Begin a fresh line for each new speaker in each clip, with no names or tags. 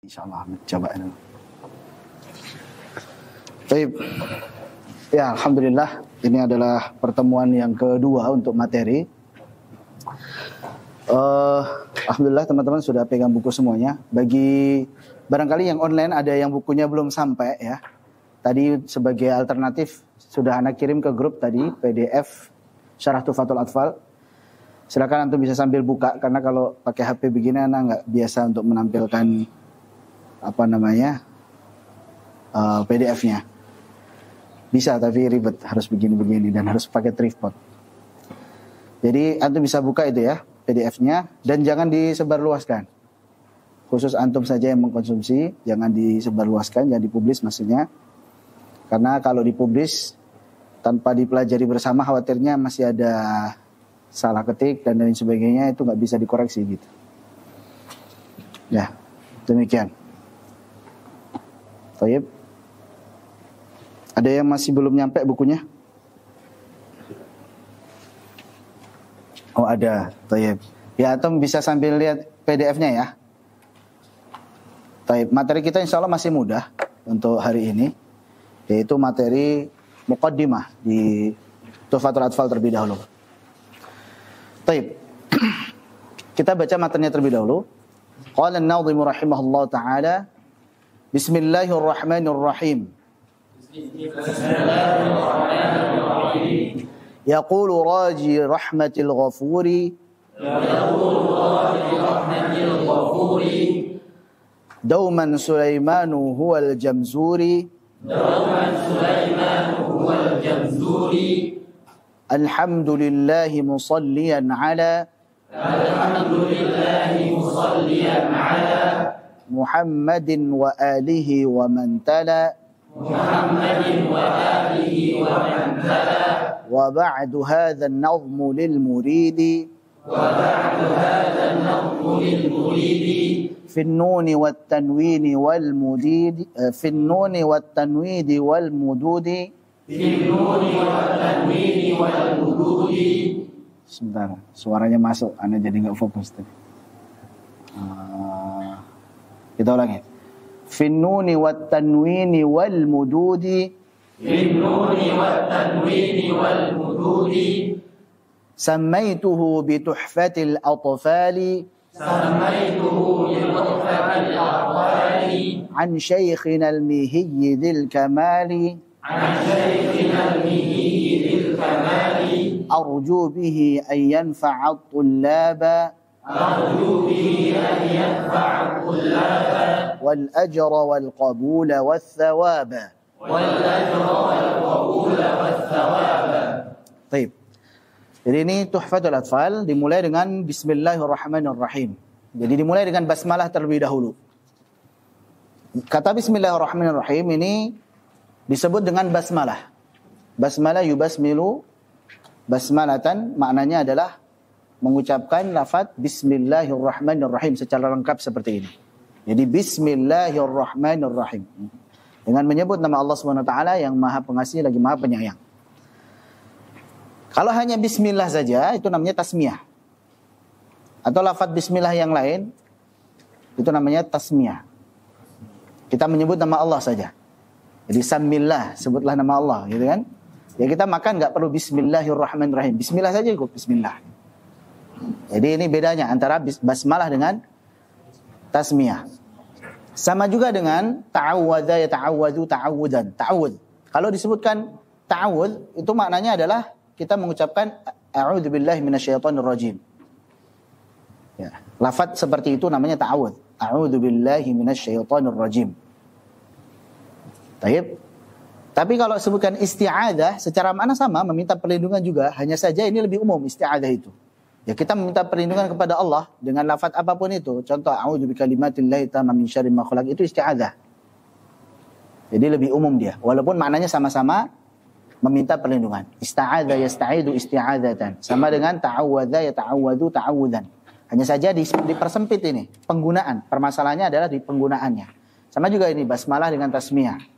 Insyaallah coba dulu. Baik. Ya, alhamdulillah ini adalah pertemuan yang kedua untuk materi. Alhamdulillah teman-teman sudah pegang buku semuanya. Bagi barangkali yang online ada yang bukunya belum sampai ya. Tadi sebagai alternatif sudah anak kirim ke grup tadi PDF Syarah Tuhfatul Atfal. Silakan antum bisa sambil buka karena kalau pakai HP begini anak nggak biasa untuk menampilkan PDF-nya. Bisa tapi ribet, harus begini-begini dan harus pakai tripod. Jadi antum bisa buka itu ya PDF-nya dan jangan disebarluaskan. Khusus antum saja yang mengkonsumsi, jangan disebarluaskan, jangan dipublis maksudnya. Karena kalau dipublis tanpa dipelajari bersama khawatirnya masih ada salah ketik dan lain sebagainya, itu nggak bisa dikoreksi gitu. Ya, demikian. Baik. Ada yang masih belum nyampe bukunya? Oh ada. Baik. Ya, atau bisa sambil lihat PDF-nya ya. Baik. Materi kita insya Allah masih mudah untuk hari ini, yaitu materi muqaddimah di Tuhfatul Atfal terlebih dahulu. Baik. Kita baca materinya terlebih dahulu. Qala an-nadhimu rahimahullah ta'ala, Bismillahirrahmanirrahim. Yaqulu raji rahmatil ghafuri Dauman Sulaimanu huwal jamzuri Alhamdulillahi musalliyan ala Muhammadin wa alihi wa man tala wa ba'du hadha an-nazmu lil muridi fi an-nun wa at-tanwin wal mudid fi an-nun wa at-tanwin wal mududi Sebentar, suaranya masuk, Anda jadi nggak fokus tadi. Kita ulangi. Finnuni wat tanwini wal mududi. Finnuni wat tanwini wal mududi. Sammaituhu bi tuhfatil atfali. Sammaituhu bi tuhfatil atfali. An shaykhina al-mihiyyi dhil kamali. أرجو به أن ينفع الطلاب والأجر والقبول والثواب طيب. Jadi ini Tuhfatul Atfal dimulai dengan Bismillahirrahmanirrahim. Jadi dimulai dengan basmalah terlebih dahulu. Kata Bismillahirrahmanirrahim ini disebut dengan basmalah. Basmalah yubasmilu basmalatan, maknanya adalah mengucapkan lafaz Bismillahirrahmanirrahim secara lengkap seperti ini. Jadi Bismillahirrahmanirrahim dengan menyebut nama Allah SWT yang Maha Pengasih lagi Maha Penyayang. Kalau hanya Bismillah saja itu namanya tasmiyah. Atau lafaz Bismillah yang lain itu namanya tasmiyah. Kita menyebut nama Allah saja. Jadi Samillah, sebutlah nama Allah, gitu kan? Ya kita makan nggak perlu Bismillahirrahmanirrahim. Bismillah saja cukup, Bismillah. Jadi ini bedanya antara basmalah dengan tasmiyah. Sama juga dengan ta'awwadha yata'awwadhu ta'awudan. Ta'awud. Kalau disebutkan ta'awud, itu maknanya adalah kita mengucapkan a'udzubillahi minasyaitonir rajim. Ya, lafaz seperti itu namanya ta'awud. A'udzubillahi minasyaitonir rajim. Baik. Tapi kalau sebutkan isti'adzah secara makna sama, meminta perlindungan juga, hanya saja ini lebih umum isti'adzah itu. Ya kita meminta perlindungan kepada Allah dengan lafaz apapun itu. Contoh a'udzu bikalimatillahi tamma min syarri ma khalaq, itu isti'adzah. Jadi lebih umum dia, walaupun maknanya sama-sama meminta perlindungan. Ista'adza yasta'idu isti'adzatan. Sama dengan ta'awwadza yata'awwadhu ta'awudan. Hanya saja dipersempit ini penggunaan. Permasalahannya adalah di penggunaannya. Sama juga ini basmalah dengan tasmiyah.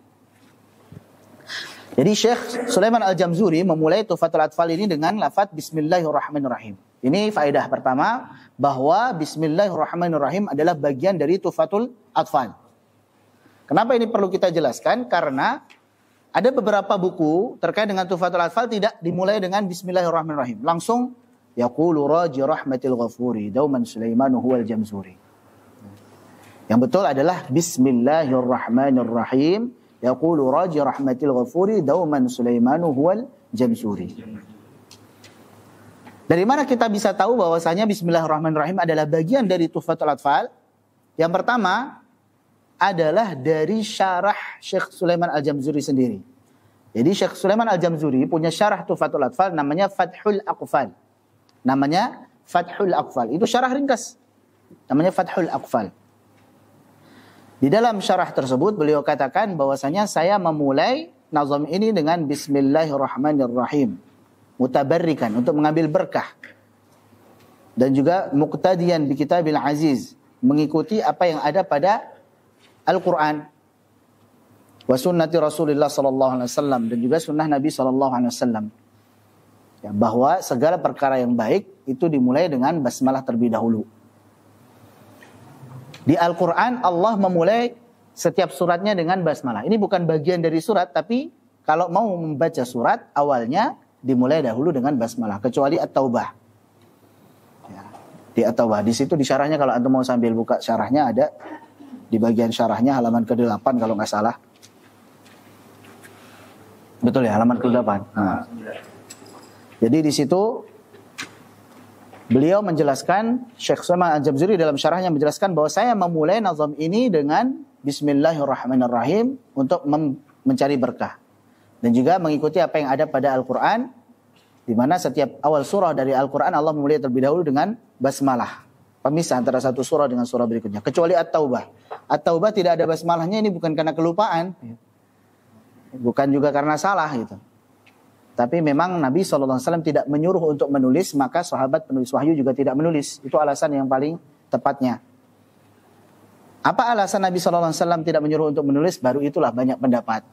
Jadi Syekh Sulaiman Al-Jamzuri memulai Tuhfatul Atfal ini dengan lafaz Bismillahirrahmanirrahim. Ini faedah pertama bahwa Bismillahirrahmanirrahim adalah bagian dari Tuhfatul Atfal. Kenapa ini perlu kita jelaskan? Karena ada beberapa buku terkait dengan Tuhfatul Atfal tidak dimulai dengan Bismillahirrahmanirrahim. Langsung yaqulu raji rahmatil ghafuri dauman Sulaimanu huwal jamzuri. Yang betul adalah Bismillahirrahmanirrahim yaqulu raji rahmatil ghafuri dauman Sulaimanu huwal jamzuri. Dari mana kita bisa tahu bahwasanya Bismillahirrahmanirrahim adalah bagian dari Tuhfatul Atfal? Yang pertama adalah dari syarah Syekh Sulaiman Al-Jamzuri sendiri. Jadi Syekh Sulaiman Al-Jamzuri punya syarah Tuhfatul Atfal namanya Fathul Aqfal. Namanya Fathul Aqfal. Itu syarah ringkas. Namanya Fathul Aqfal. Di dalam syarah tersebut beliau katakan bahwasanya saya memulai nazam ini dengan Bismillahirrahmanirrahim. Mutabarrikan, untuk mengambil berkah. Dan juga muqtadiyan bi kitabil aziz. Mengikuti apa yang ada pada Al-Quran wa sunnati Rasulullah sallallahu alaihi wasallam, dan juga sunnah Nabi sallallahu alaihi wasallam. Ya, bahwa segala perkara yang baik itu dimulai dengan basmalah terlebih dahulu. Di Al-Quran Allah memulai setiap suratnya dengan basmalah. Ini bukan bagian dari surat, tapi kalau mau membaca surat awalnya dimulai dahulu dengan basmalah, kecuali At-Taubah. Ya, di At-Taubah, di situ di syarahnya, kalau antum mau sambil buka syarahnya ada. Di bagian syarahnya halaman ke-8 kalau nggak salah. Betul ya, halaman ke-8. Nah. Jadi di situ beliau menjelaskan, Syekh Sulaiman Al-Jamzuri dalam syarahnya menjelaskan bahwa saya memulai nazam ini dengan Bismillahirrahmanirrahim untuk mencari berkah. Dan juga mengikuti apa yang ada pada Al-Quran, di mana setiap awal surah dari Al-Quran Allah memulai terlebih dahulu dengan basmalah. Pemisah antara satu surah dengan surah berikutnya. Kecuali At-Taubah. At-Taubah tidak ada basmalahnya, ini bukan karena kelupaan. Bukan juga karena salah gitu. Tapi memang Nabi SAW tidak menyuruh untuk menulis, maka sahabat penulis wahyu juga tidak menulis. Itu alasan yang paling tepatnya. Apa alasan Nabi SAW tidak menyuruh untuk menulis? Baru itulah banyak pendapat.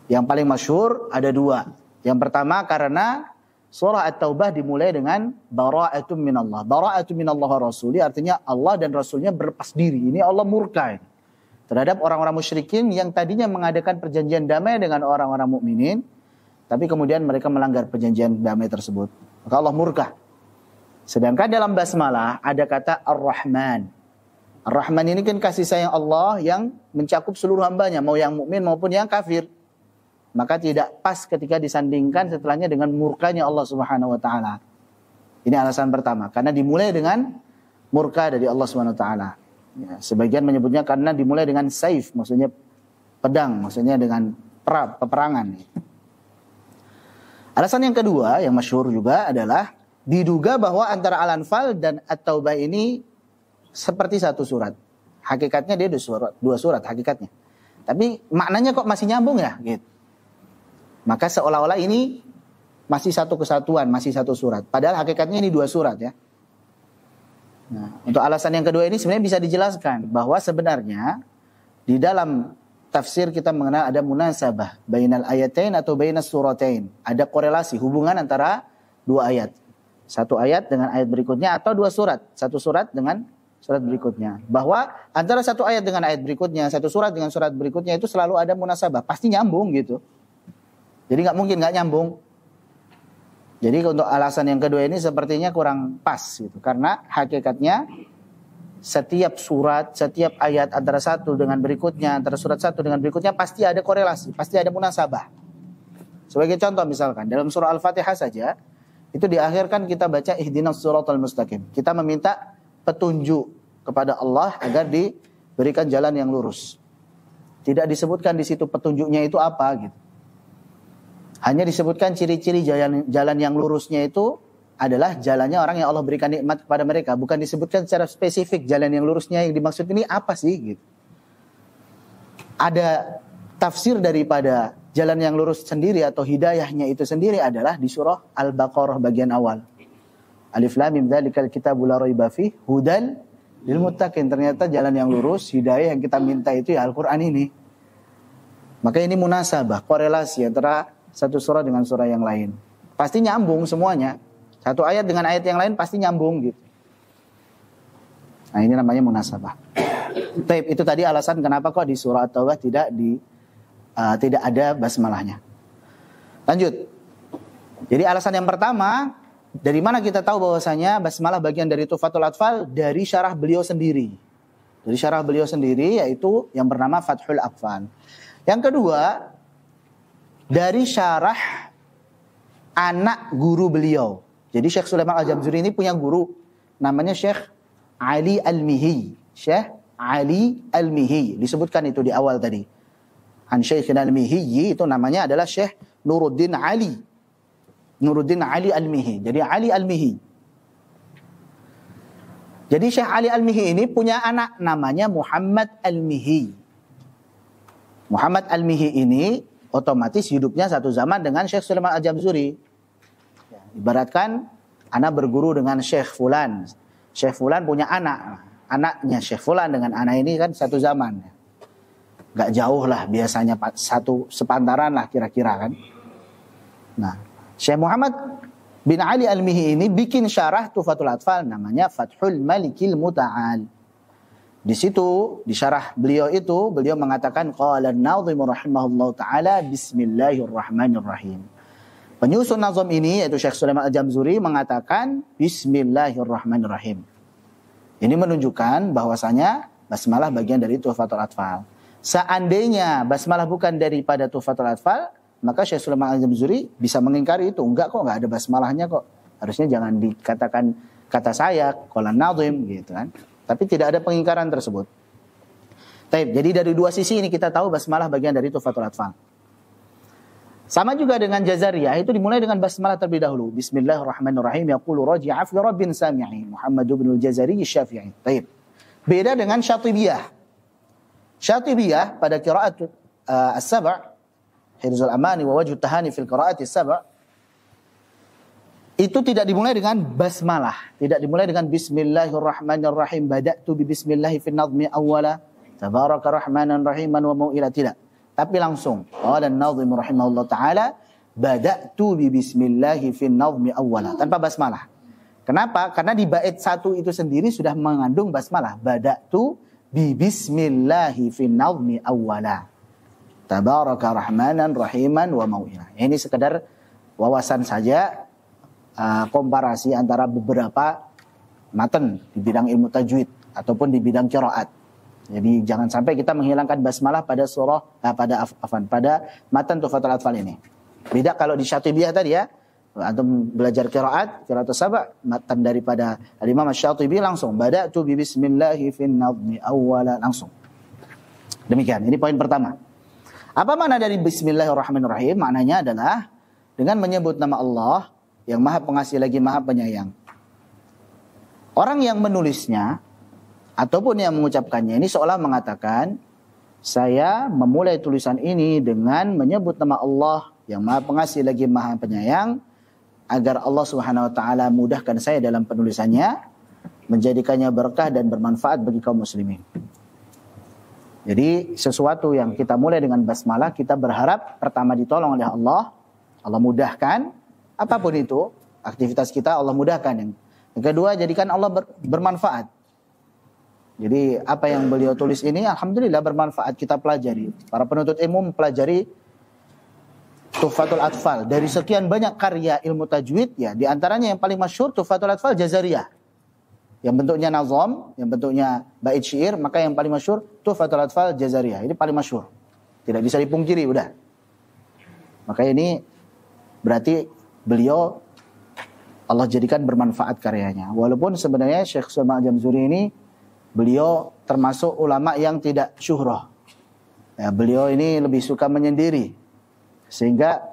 Yang paling masyhur ada dua. Yang pertama karena surah At-Taubah dimulai dengan bara'atun minallah. Bara'atun minallah wa rasuli, artinya Allah dan Rasulnya berlepas diri. Ini Allah murka ini terhadap orang-orang musyrikin yang tadinya mengadakan perjanjian damai dengan orang-orang mukminin, tapi kemudian mereka melanggar perjanjian damai tersebut. Maka Allah murka. Sedangkan dalam basmalah ada kata Ar-Rahman. Ar-Rahman ini kan kasih sayang Allah yang mencakup seluruh hambanya, mau yang mukmin maupun yang kafir. Maka tidak pas ketika disandingkan setelahnya dengan murkanya Allah Subhanahu wa taala. Ini alasan pertama, karena dimulai dengan murka dari Allah Subhanahu wa taala. Ya, sebagian menyebutnya karena dimulai dengan saif, maksudnya pedang, maksudnya dengan peperangan. Alasan yang kedua yang masyhur juga adalah diduga bahwa antara Al-Anfal dan At-Taubah ini seperti satu surat. Hakikatnya dia dua surat hakikatnya. Tapi maknanya kok masih nyambung ya gitu. Maka seolah-olah ini masih satu kesatuan, masih satu surat. Padahal hakikatnya ini dua surat ya. Nah, untuk alasan yang kedua ini sebenarnya bisa dijelaskan bahwa sebenarnya di dalam tafsir kita mengenal ada munasabah bainal ayatain atau bainas suratain. Ada korelasi, hubungan antara dua ayat. Satu ayat dengan ayat berikutnya atau dua surat. Satu surat dengan surat berikutnya. Bahwa antara satu ayat dengan ayat berikutnya, satu surat dengan surat berikutnya itu selalu ada munasabah. Pasti nyambung gitu. Jadi nggak mungkin nggak nyambung. Jadi untuk alasan yang kedua ini sepertinya kurang pas gitu. Karena hakikatnya setiap surat, setiap ayat antara satu dengan berikutnya, antara surat satu dengan berikutnya pasti ada korelasi, pasti ada munasabah. Sebagai contoh misalkan dalam surah Al-Fatihah saja, itu di akhir kan kita baca ihdinas siratal mustaqim. Kita meminta petunjuk kepada Allah agar diberikan jalan yang lurus. Tidak disebutkan di situ petunjuknya itu apa gitu. Hanya disebutkan ciri-ciri jalan yang lurusnya itu adalah jalannya orang yang Allah berikan nikmat kepada mereka. Bukan disebutkan secara spesifik jalan yang lurusnya yang dimaksud ini apa sih gitu. Ada tafsir daripada jalan yang lurus sendiri atau hidayahnya itu sendiri adalah di surah Al-Baqarah bagian awal. Alif Lam Mim dzalikal kitabu la raiba fihi hudan lil muttaqin. Ternyata jalan yang lurus, hidayah yang kita minta itu ya Al-Qur'an ini. Maka ini munasabah, korelasi antara satu surah dengan surah yang lain. Pasti nyambung semuanya. Satu ayat dengan ayat yang lain pasti nyambung gitu. Nah ini namanya munasabah. Taib, itu tadi alasan kenapa kok di surah At-Taubah tidak ada basmalahnya. Lanjut. Jadi alasan yang pertama, dari mana kita tahu bahwasanya basmalah bagian dari Tuhfatul Atfal? Dari syarah beliau sendiri. Dari syarah beliau sendiri, yaitu yang bernama Fathul Atfal. Yang kedua, dari syarah anak guru beliau. Jadi Syekh Sulaiman Al-Jamzuri ini punya guru, namanya Syekh Ali Al-Mihi. Syekh Ali Al-Mihi, disebutkan itu di awal tadi. An Syekh Al-Mihi itu namanya adalah Syekh Nuruddin Ali. Nuruddin Ali Al-Mihi. Jadi Ali Al-Mihi. Jadi Syekh Ali Al-Mihi ini punya anak namanya Muhammad Al-Mihi. Muhammad Al-Mihi ini otomatis hidupnya satu zaman dengan Syekh Sulaiman Al-Jamzuri. Ya, ibaratkan anak berguru dengan Syekh Fulan. Syekh Fulan punya anak. Anaknya Syekh Fulan dengan anak ini kan satu zaman. Gak jauh lah biasanya, satu sepantaran lah kira-kira kan. Nah, Syekh Muhammad bin Ali Al-Mihi ini bikin syarah Tuhfatul Atfal namanya Fathul Malikil Muta'al. Di situ, di syarah beliau itu, beliau mengatakan qala an-nazim rahimahullahu taala bismillahirrahmanirrahim. Penyusun nazam ini yaitu Syekh Sulaiman Al-Jamzuri mengatakan bismillahirrahmanirrahim. Ini menunjukkan bahwasanya basmalah bagian dari Tuhfatul Atfal. Seandainya basmalah bukan daripada Tuhfatul Atfal, maka Syekh Sulaiman Al-Jamzuri bisa mengingkari itu. Enggak kok, enggak ada basmalahnya kok. Harusnya jangan dikatakan kata saya qala an-nazim gitu kan. Tapi tidak ada pengingkaran tersebut. Taib. Jadi dari dua sisi ini kita tahu basmalah bagian dari Tuhfatul Atfal. Sama juga dengan Jazariyah, itu dimulai dengan basmalah terlebih dahulu. Bismillahirrahmanirrahim. Yaqulu raji'a fi rabbin sami'i. Muhammad bin al-Jazari Syafi'i. Taib. Beda dengan Syatibiyah. Syatibiyah pada qiraat as-sab', Hirzul Amani wa Wajhut Tahani fil qiraat as-sab', itu tidak dimulai dengan basmalah, tidak dimulai dengan bismillahirrahmanirrahim, bada'tu bi bismillahi fin nadhmi awwala, tabaraka rahmanan rahiman wa mau'ila, tidak. Tapi langsung, qala an-nadhim rahimahullah taala, bada'tu bi bismillahi fin nadhmi awwala, tanpa basmalah. Kenapa? Karena di bait 1 itu sendiri sudah mengandung basmalah, bada'tu bi bismillahi fin nadhmi awwala, tabaraka rahmanan rahiman wa mau'ila. Ini sekedar wawasan saja, komparasi antara beberapa matan di bidang ilmu tajwid ataupun di bidang qiraat. Jadi jangan sampai kita menghilangkan basmalah pada surah pada matan Tuhfatul Atfal ini. Beda kalau di Syatibiyah tadi ya, antum belajar qiraat as-sab', matan daripada Imam Asy-Syatibi langsung bada'tu bi bismillahi fin nadhmi awwala, langsung. Demikian, ini poin pertama. Apa makna dari bismillahirrahmanirrahim? Maknanya adalah dengan menyebut nama Allah yang maha pengasih lagi maha penyayang. Orang yang menulisnya ataupun yang mengucapkannya ini seolah mengatakan, saya memulai tulisan ini dengan menyebut nama Allah yang maha pengasih lagi maha penyayang, agar Allah Subhanahu wa taala mudahkan saya dalam penulisannya, menjadikannya berkah dan bermanfaat bagi kaum muslimin. Jadi sesuatu yang kita mulai dengan basmalah, kita berharap pertama ditolong oleh Allah, Allah mudahkan. Apapun itu, aktivitas kita Allah mudahkan. Yang kedua, jadikan Allah bermanfaat. Jadi apa yang beliau tulis ini alhamdulillah bermanfaat, kita pelajari. Para penuntut ilmu mempelajari Tuhfatul Atfal. Dari sekian banyak karya ilmu tajwid, ya, di antaranya yang paling masyhur Tuhfatul Atfal Jazariyah. Yang bentuknya nazam, yang bentuknya bait syair, maka yang paling masyhur Tuhfatul Atfal Jazariyah. Ini paling masyhur. Tidak bisa dipungkiri, udah. Maka ini berarti beliau Allah jadikan bermanfaat karyanya. Walaupun sebenarnya Syekh Sulaiman Al-Jamzuri ini beliau termasuk ulama yang tidak syuhrah. Ya, beliau ini lebih suka menyendiri. Sehingga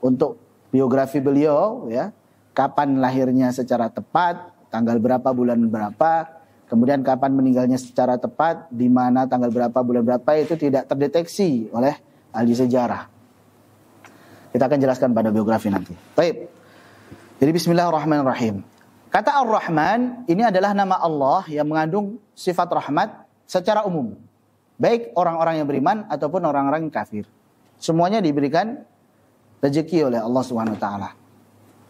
untuk biografi beliau, ya, kapan lahirnya secara tepat, tanggal berapa, bulan berapa, kemudian kapan meninggalnya secara tepat, di mana tanggal berapa, bulan berapa, itu tidak terdeteksi oleh ahli sejarah. Kita akan jelaskan pada biografi nanti. Baik. Jadi bismillahirrahmanirrahim. Kata Ar-Rahman ini adalah nama Allah yang mengandung sifat rahmat secara umum. Baik orang-orang yang beriman ataupun orang-orang yang kafir. Semuanya diberikan rezeki oleh Allah Subhanahu wa taala.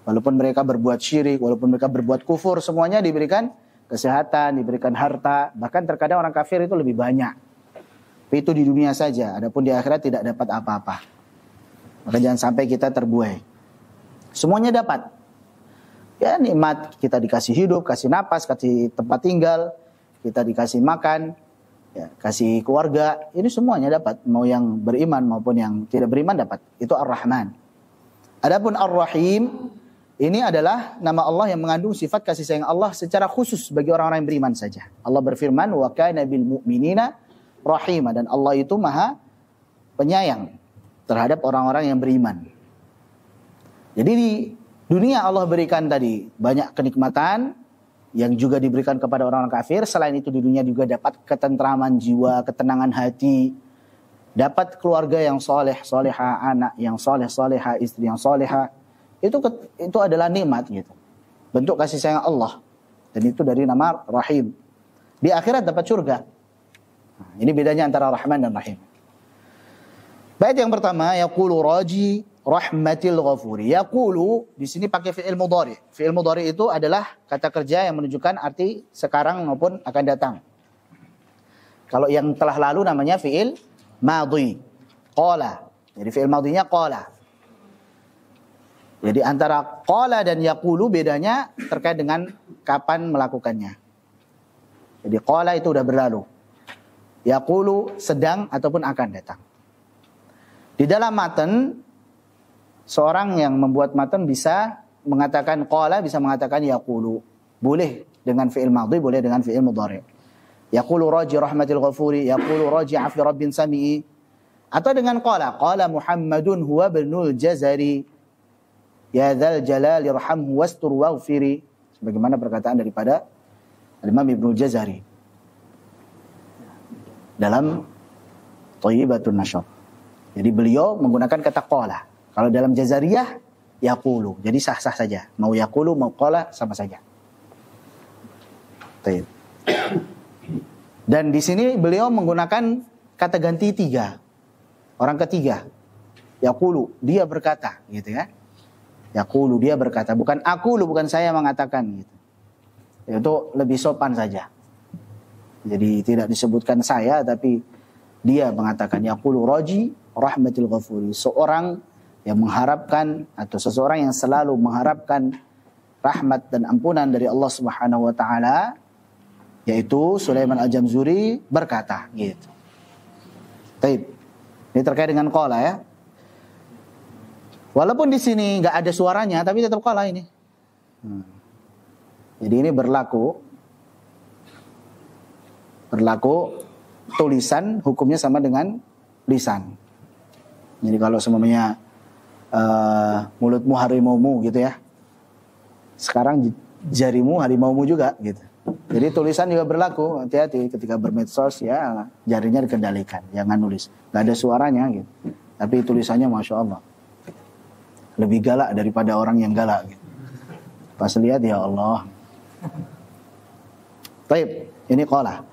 Walaupun mereka berbuat syirik, walaupun mereka berbuat kufur, semuanya diberikan kesehatan, diberikan harta. Bahkan terkadang orang kafir itu lebih banyak. Tapi itu di dunia saja. Adapun di akhirat tidak dapat apa-apa. Maka jangan sampai kita terbuai. Semuanya dapat. Ya nikmat, kita dikasih hidup, kasih napas, kasih tempat tinggal, kita dikasih makan, ya, kasih keluarga. Ini semuanya dapat. Mau yang beriman maupun yang tidak beriman dapat. Itu Ar-Rahman. Adapun Ar-Rahim, ini adalah nama Allah yang mengandung sifat kasih sayang Allah secara khusus bagi orang-orang yang beriman saja. Allah berfirman, wa kana bil mu'minina rahima, dan Allah itu maha penyayang terhadap orang-orang yang beriman. Jadi di dunia Allah berikan tadi banyak kenikmatan yang juga diberikan kepada orang-orang kafir. Selain itu di dunia juga dapat ketentraman jiwa, ketenangan hati, dapat keluarga yang soleh, soleha, anak yang soleh, soleha, istri yang soleha. Itu adalah nikmat gitu. Bentuk kasih sayang Allah. Dan itu dari nama Rahim. Di akhirat dapat surga. Nah, ini bedanya antara Rahman dan Rahim. Bait yang pertama, yaqulu raji rahmatil ghafuri. Yaqulu di sini pakai fi'il mudhari. Fi'il mudhari itu adalah kata kerja yang menunjukkan arti sekarang maupun akan datang. Kalau yang telah lalu namanya fi'il madhi. Qala. Jadi fi'il madhinya qala. Jadi antara qala dan yaqulu bedanya terkait dengan kapan melakukannya. Jadi qala itu udah berlalu. Yaqulu sedang ataupun akan datang. Di dalam matan, seorang yang membuat matan bisa mengatakan qala, bisa mengatakan yaqulu. Boleh dengan fi'il madhi, boleh dengan fi'il mudhari. Yaqulu raji rahmatil ghafuri, yaqulu raji afi rabbin sami'i. Atau dengan qala, qala Muhammadun huwa ibnul Jazari. Ya dzal jalali irhamhu wastur waghfiri. Sebagaimana perkataan daripada Imam Ibnu Jazari dalam Thayyibatun Nasyr. Jadi beliau menggunakan kata qala. Kalau dalam Jazariyah yaqulu. Jadi sah-sah saja. Mau yaqulu mau qala sama saja. Baik. Dan di sini beliau menggunakan kata ganti 3. Orang ketiga. Yaqulu, dia berkata, gitu ya. Yaqulu, dia berkata, bukan aku, bukan saya mengatakan gitu. Itu lebih sopan saja. Jadi tidak disebutkan saya, tapi dia mengatakan yaqulu raji rahmatil ghafuri, seorang yang mengharapkan atau seseorang yang selalu mengharapkan rahmat dan ampunan dari Allah Subhanahu wa taala, yaitu Sulaiman Al-Jamzuri berkata gitu. Baik. Ini terkait dengan qala ya. Walaupun di sini enggak ada suaranya tapi tetap qala ini. Jadi ini berlaku tulisan hukumnya sama dengan lisan. Jadi kalau semuanya mulutmu harimaumu gitu ya. Sekarang jarimu harimaumu juga gitu. Jadi tulisan juga berlaku. Hati-hati ketika bermedsos ya, jarinya dikendalikan, jangan nulis. Gak ada suaranya gitu. Tapi tulisannya Masya Allah lebih galak daripada orang yang galak gitu. Pas lihat ya Allah. Baik, ini qala.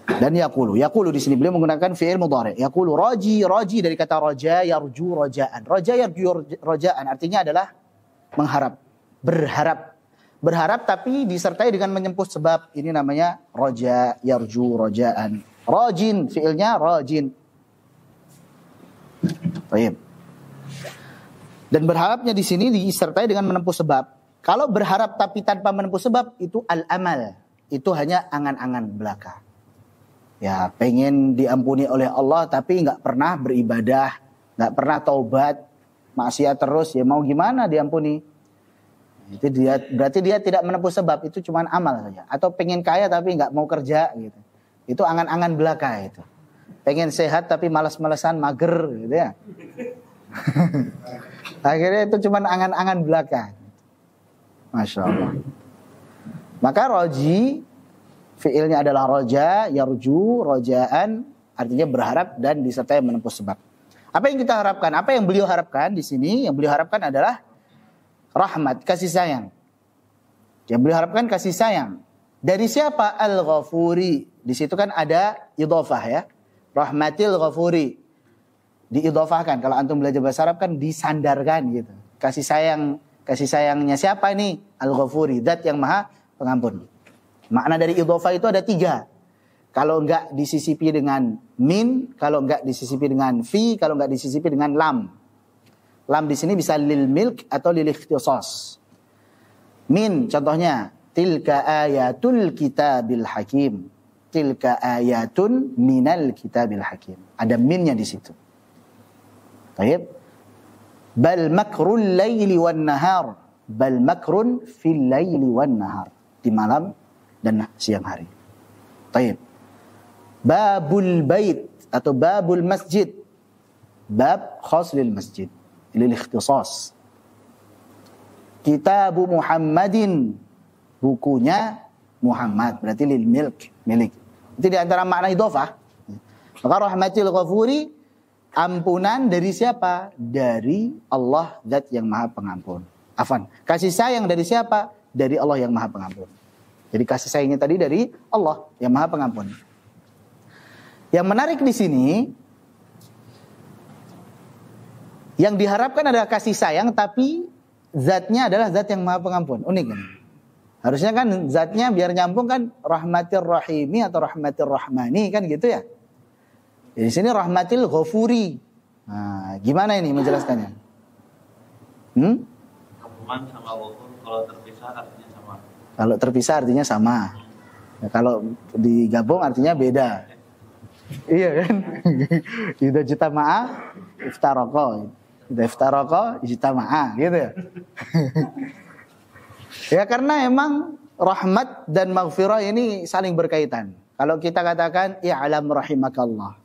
Dan yaqulu di sini beliau menggunakan fi'il mudhari. Yaqulu raji dari kata raja, yarju rajaan. Raja yarju rajaan artinya adalah mengharap, berharap tapi disertai dengan menyempuh sebab. Ini namanya raja, yarju rajaan. Rajin fi'ilnya rajin. Baik. Dan berharapnya di sini disertai dengan menempuh sebab. Kalau berharap tapi tanpa menempuh sebab itu al-amal. Itu hanya angan-angan belaka. Ya, pengen diampuni oleh Allah tapi nggak pernah beribadah, nggak pernah taubat, maksiat terus, ya mau gimana diampuni? Itu dia, berarti dia tidak menempuh sebab, itu cuma amal saja. Atau pengen kaya tapi nggak mau kerja gitu. Itu angan-angan belaka itu. Pengen sehat tapi malas-malasan, mager gitu ya. Akhirnya itu cuma angan-angan belaka. Masya Allah. Maka roji fiilnya adalah roja, yarju, rojaan, artinya berharap dan disertai menempuh sebab. Apa yang kita harapkan? Apa yang beliau harapkan di sini? Yang beliau harapkan adalah rahmat, kasih sayang. Yang beliau harapkan kasih sayang. Dari siapa? Al-Ghafuri. Di situ kan ada idhofah ya. Rahmatil Ghafuri. Diidhofahkan. Kalau antum belajar bahasa Arab kan disandarkan gitu. Kasih sayangnya siapa ini? Al-Ghafuri, zat yang maha pengampun. Makna dari idhofah itu ada 3. Kalau enggak disisipi dengan min, kalau enggak disisipi dengan fi, kalau enggak disisipi dengan lam. Lam di sini bisa lil milk atau lil ikhtisas. Min contohnya tilka ayatul kitabil hakim. Tilka ayatun minal kitabil hakim. Ada minnya di situ. Baik. Bal makrul laili wan nahar. Bal makrun fil laili wan nahar. Di malam dan siang hari. Baik. Babul bait atau babul masjid. Bab khas lil masjid. Lil ikhtisas. Kitabu Muhammadin. Bukunya Muhammad. Berarti lil milk. Milik. Itu di antara makna idhofah. Maka rahmatil ghafuri, ampunan dari siapa? Dari Allah zat yang maha pengampun. Afan. Kasih sayang dari siapa? Dari Allah yang maha pengampun. Jadi kasih sayangnya tadi dari Allah yang maha pengampun. Yang menarik di sini, yang diharapkan adalah kasih sayang, tapi zatnya adalah zat yang maha pengampun. Unik kan? Harusnya kan zatnya biar nyambung kan rahmatir rahimi atau rahmatir rahmani kan gitu ya. Di sini rahmatil ghafuri. Nah, gimana ini menjelaskannya?
Gabungan sama ghafur, kalau terpisah artinya sama.
Kalau terpisah artinya sama. Ya, kalau digabung artinya beda. Iya kan? Idza jitama'a iftaraqa. Idza iftaraqa ijtama'a gitu ya. Ya karena emang rahmat dan maghfirah ini saling berkaitan. Kalau kita katakan i'lam rahimakallah.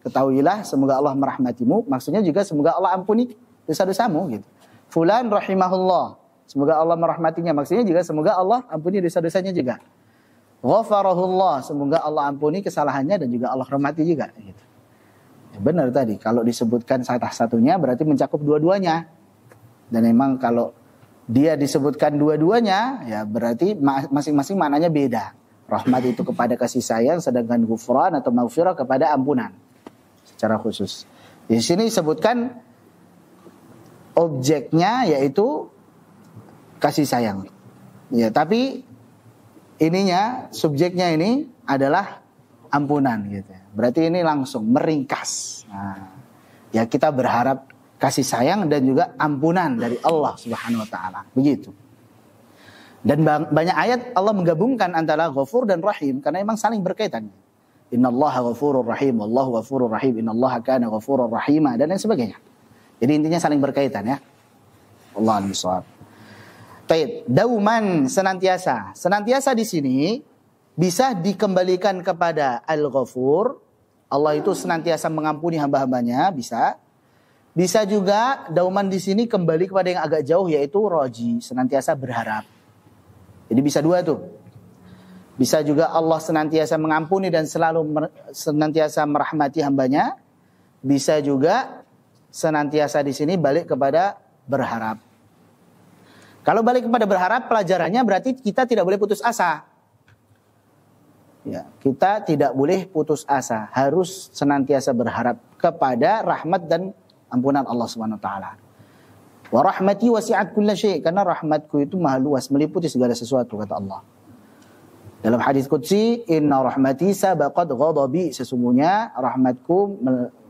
Ketahuilah semoga Allah merahmatimu, maksudnya juga semoga Allah ampuni dosa-dosamu gitu. Fulan rahimahullah. Semoga Allah merahmatinya, maksudnya juga semoga Allah ampuni dosa-dosanya juga. Ghafarahullah, semoga Allah ampuni kesalahannya dan juga Allah rahmati juga gitu. Ya, benar tadi, kalau disebutkan salah satunya berarti mencakup dua-duanya. Dan memang kalau dia disebutkan dua-duanya, ya berarti masing-masing maknanya beda. Rahmat itu kepada kasih sayang, sedangkan ghufran atau maghfirah kepada ampunan secara khusus. Di sini disebutkan objeknya yaitu kasih sayang. Ya, tapi ininya, subjeknya ini adalah ampunan gitu. Berarti ini langsung meringkas. Nah, ya kita berharap kasih sayang dan juga ampunan dari Allah Subhanahu wa taala. Begitu. Dan banyak ayat Allah menggabungkan antara Ghafur dan Rahim karena memang saling berkaitan. Innallaha ghafurur rahim, wallahu ghafurur rahim, innallaha kana ghafurur rahima dan lain sebagainya. Jadi intinya saling berkaitan ya. Allahu a'lam. Baik, dauman senantiasa. Senantiasa di sini bisa dikembalikan kepada Al-Ghafur. Allah itu senantiasa mengampuni hamba-hambanya, bisa. Bisa juga dauman di sini kembali kepada yang agak jauh yaitu roji, senantiasa berharap. Jadi bisa dua tuh. Bisa juga Allah senantiasa mengampuni dan selalu senantiasa merahmati hambanya. Bisa juga senantiasa di sini balik kepada berharap. Kalau balik kepada berharap, pelajarannya berarti kita tidak boleh putus asa. Ya, kita tidak boleh putus asa, harus senantiasa berharap kepada rahmat dan ampunan Allah Subhanahu wa taala. Wa rahmati wasi'at kulla syai', karena rahmatku itu maha luas, meliputi segala sesuatu, kata Allah. Dalam hadis qudsi, inna rahmati sabaqat ghadabi, sesungguhnya rahmatku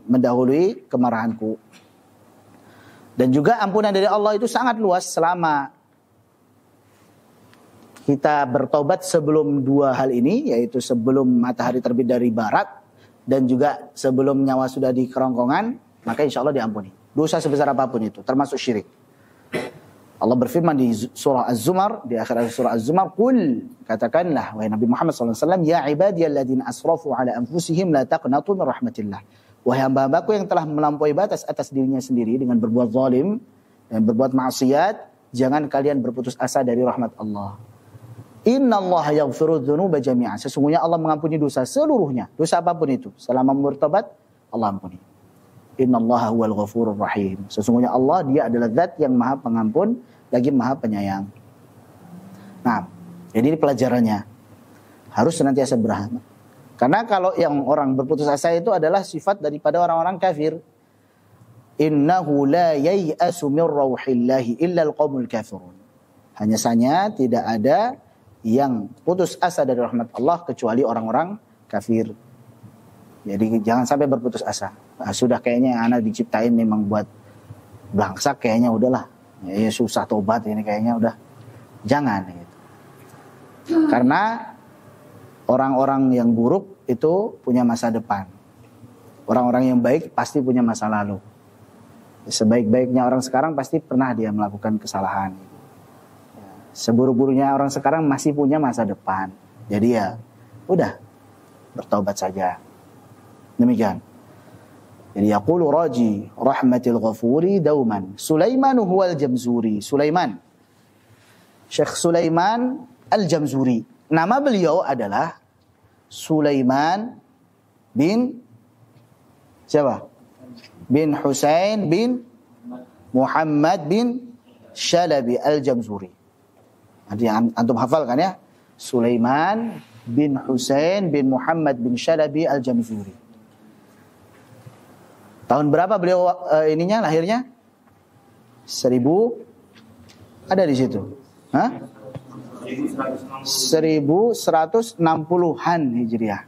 mendahului kemarahanku. Dan juga ampunan dari Allah itu sangat luas selama kita bertobat sebelum dua hal ini, yaitu sebelum matahari terbit dari barat dan juga sebelum nyawa sudah di kerongkongan, maka insya Allah diampuni. Dosa sebesar apapun itu, termasuk syirik. Allah berfirman di surah Az-Zumar, di akhir surah Az-Zumar, "Qul," katakanlah wahai Nabi Muhammad SAW, "Ya ibadiyalladzina asrafu ala anfusihim la taqnatu min rahmatillah." Wahai hamba-hambaku yang telah melampaui batas atas dirinya sendiri dengan berbuat zalim dan berbuat maksiat, jangan kalian berputus asa dari rahmat Allah. Innallaha yaghfiru dzunuba jami'an. Sesungguhnya Allah mengampuni dosa seluruhnya, dosa apapun itu. Selama bertobat, Allah ampuni. Innallaha huwal ghafurur rahim. Sesungguhnya Allah, dia adalah zat yang maha pengampun lagi maha penyayang. Nah, jadi ini pelajarannya. Harus senantiasa berharap. Karena kalau yang orang berputus asa itu adalah sifat daripada orang-orang kafir. Innahu la yai'asu min rauhillahi illa alqaumul kafirun. Hanya saja tidak ada yang putus asa dari rahmat Allah kecuali orang-orang kafir. Jadi jangan sampai berputus asa. Nah, sudah kayaknya anak diciptain memang buat bangsa, kayaknya udahlah. Ya susah tobat ini kayaknya udah. Jangan gitu. Karena orang-orang yang buruk itu punya masa depan. Orang-orang yang baik pasti punya masa lalu. Sebaik-baiknya orang sekarang pasti pernah dia melakukan kesalahan. Seburuk-buruknya orang sekarang masih punya masa depan. Jadi ya udah bertaubat saja. Demikian. Jadi yaqulu raji rahmatil ghafuri dauman. Sulaiman huwal Jamzuri. Sulaiman. Syekh Sulaiman Al-Jamzuri. Nama beliau adalah Sulaiman bin siapa? Bin Husain bin Muhammad bin Shalabi Al-Jamzuri. Nanti antum hafal kan ya? Sulaiman bin Husain bin Muhammad bin Shalabi Al-Jamzuri. Tahun berapa beliau lahirnya? 1000 ada di situ. Hah? 1160-an Hijriah.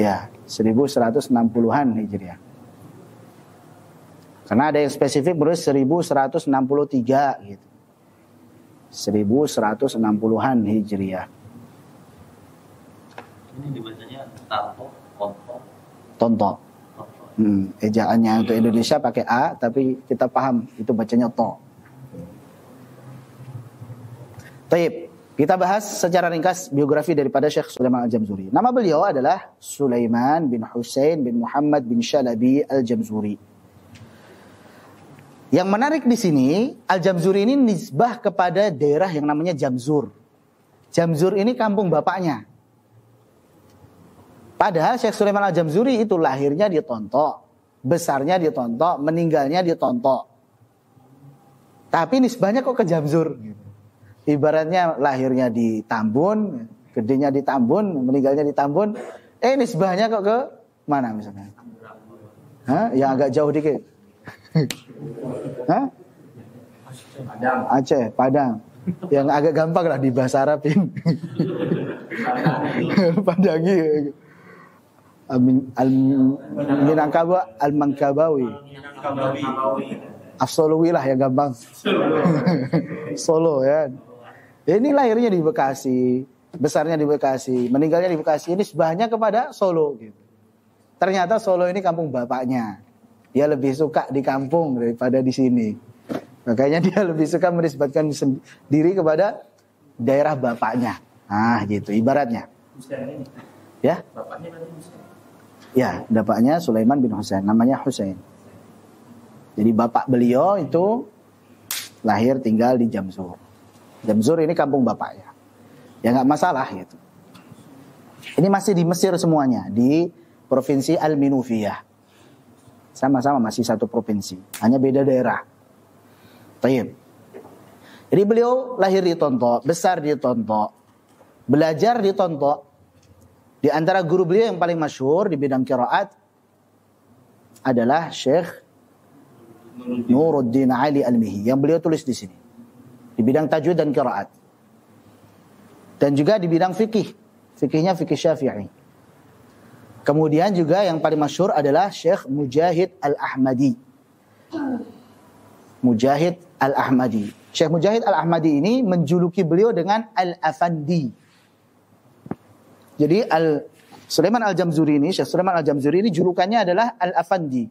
Ya, 1160-an Hijriah. Karena ada yang spesifik berulis 1163 gitu. 1160-an Hijriah.
Ini dibacanya Tanto, Konto.
Tonto. Ejaannya untuk Indonesia pakai A, tapi kita paham itu bacanya to. Taib. Kita bahas secara ringkas biografi daripada Syekh Sulaiman Al-Jamzuri. Nama beliau adalah Sulaiman bin Husain bin Muhammad bin Shalabi Al-Jamzuri. Yang menarik di sini, Al-Jamzuri ini nisbah kepada daerah yang namanya Jamzur. Jamzur ini kampung bapaknya. Padahal Syekh Sulaiman Al-Jamzuri itu lahirnya di Tonto, besarnya di Tonto, meninggalnya di Tonto. Tapi nisbahnya kok ke Jamzur. Ibaratnya lahirnya di Tambun, gedenya di Tambun, meninggalnya di Tambun. Nisbahnya kok ke mana misalnya? Hah? Yang agak jauh dikit. Hah? Aceh, Padang. Yang agak gampang lah di bahasa Arabin. Padangi. Minangkabau Al-Mangkabawi. Absoluwi lah yang gampang. Solo ya. Ini lahirnya di Bekasi, besarnya di Bekasi, meninggalnya di Bekasi. Ini sebahnya kepada Solo gitu. Ternyata Solo ini kampung bapaknya. Dia lebih suka di kampung daripada di sini. Makanya dia lebih suka menisbatkan diri kepada daerah bapaknya. Ah gitu ibaratnya. Ya? Ya, bapaknya Sulaiman bin Husain, namanya Husain. Jadi bapak beliau itu lahir tinggal di Jamzur. Jamzur ini kampung bapaknya. Ya nggak masalah gitu. Ini masih di Mesir semuanya, di provinsi Al-Minufiyah. Sama-sama masih satu provinsi, hanya beda daerah. Taib. Jadi beliau lahir di Tonto, besar di Tonto, belajar di Tonto. Di antara guru beliau yang paling masyhur di bidang qiraat adalah Syekh Nuruddin Ali Al-Mihi yang beliau tulis di sini. Di bidang tajwid dan qiraat. Dan juga di bidang fikih. Fikihnya fikih Syafi'i. Kemudian juga yang paling masyhur adalah Syekh Mujahid Al-Ahmadi. Mujahid Al-Ahmadi. Syekh Mujahid Al-Ahmadi ini menjuluki beliau dengan Al-Afandi. Jadi Sulaiman Al-Jamzuri ini, Syekh Sulaiman Al-Jamzuri ini julukannya adalah Al-Afandi.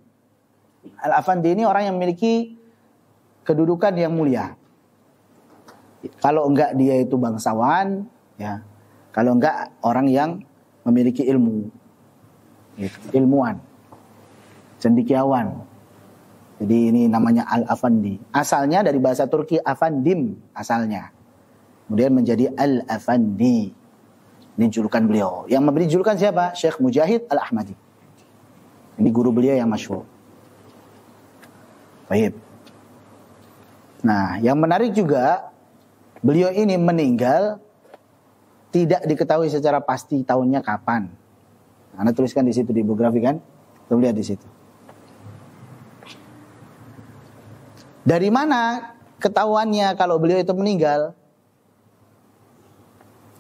Al-Afandi ini orang yang memiliki kedudukan yang mulia. Kalau enggak dia itu bangsawan, ya. Kalau enggak orang yang memiliki ilmu, gitu. Ilmuwan, cendekiawan. Jadi ini namanya Al-Afandi. Asalnya dari bahasa Turki Afandim asalnya. Kemudian menjadi Al-Afandi. Ini julukan beliau. Yang memberi julukan siapa? Syekh Mujahid Al-Ahmadi. Ini guru beliau yang masyhur. Baik. Nah, yang menarik juga beliau ini meninggal tidak diketahui secara pasti tahunnya kapan. Anda tuliskan di situ di biografi kan? Kita lihat di situ. Dari mana ketahuannya kalau beliau itu meninggal?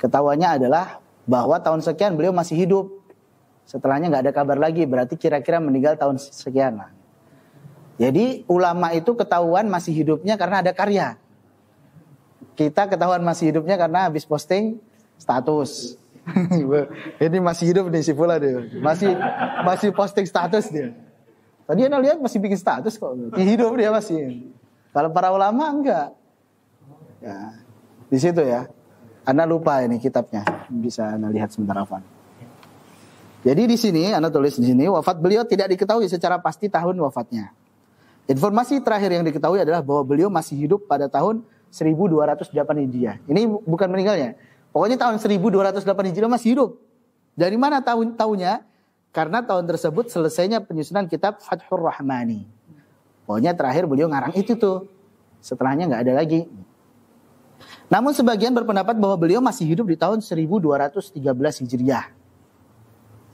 Ketahuannya adalah bahwa tahun sekian beliau masih hidup. Setelahnya nggak ada kabar lagi, berarti kira-kira meninggal tahun sekian. Jadi ulama itu ketahuan masih hidupnya karena ada karya. Kita ketahuan masih hidupnya karena habis posting status. Ini masih hidup nih si Pula dia. Masih posting status dia. Tadi Anda lihat masih bikin status kok. Hidup dia masih. Kalau para ulama enggak. Ya, di situ ya. Anda lupa ini kitabnya. Bisa Anda lihat sebentar Afwan. Jadi di sini Anda tulis di sini wafat beliau tidak diketahui secara pasti tahun wafatnya. Informasi terakhir yang diketahui adalah bahwa beliau masih hidup pada tahun 1208 Hijriah. Ini bukan meninggalnya. Pokoknya tahun 1208 Hijriah masih hidup. Dari mana tahunnya? Karena tahun tersebut selesainya penyusunan kitab Fathur Rahmani. Pokoknya terakhir beliau ngarang itu tuh. Setelahnya nggak ada lagi. Namun sebagian berpendapat bahwa beliau masih hidup di tahun 1213 Hijriah.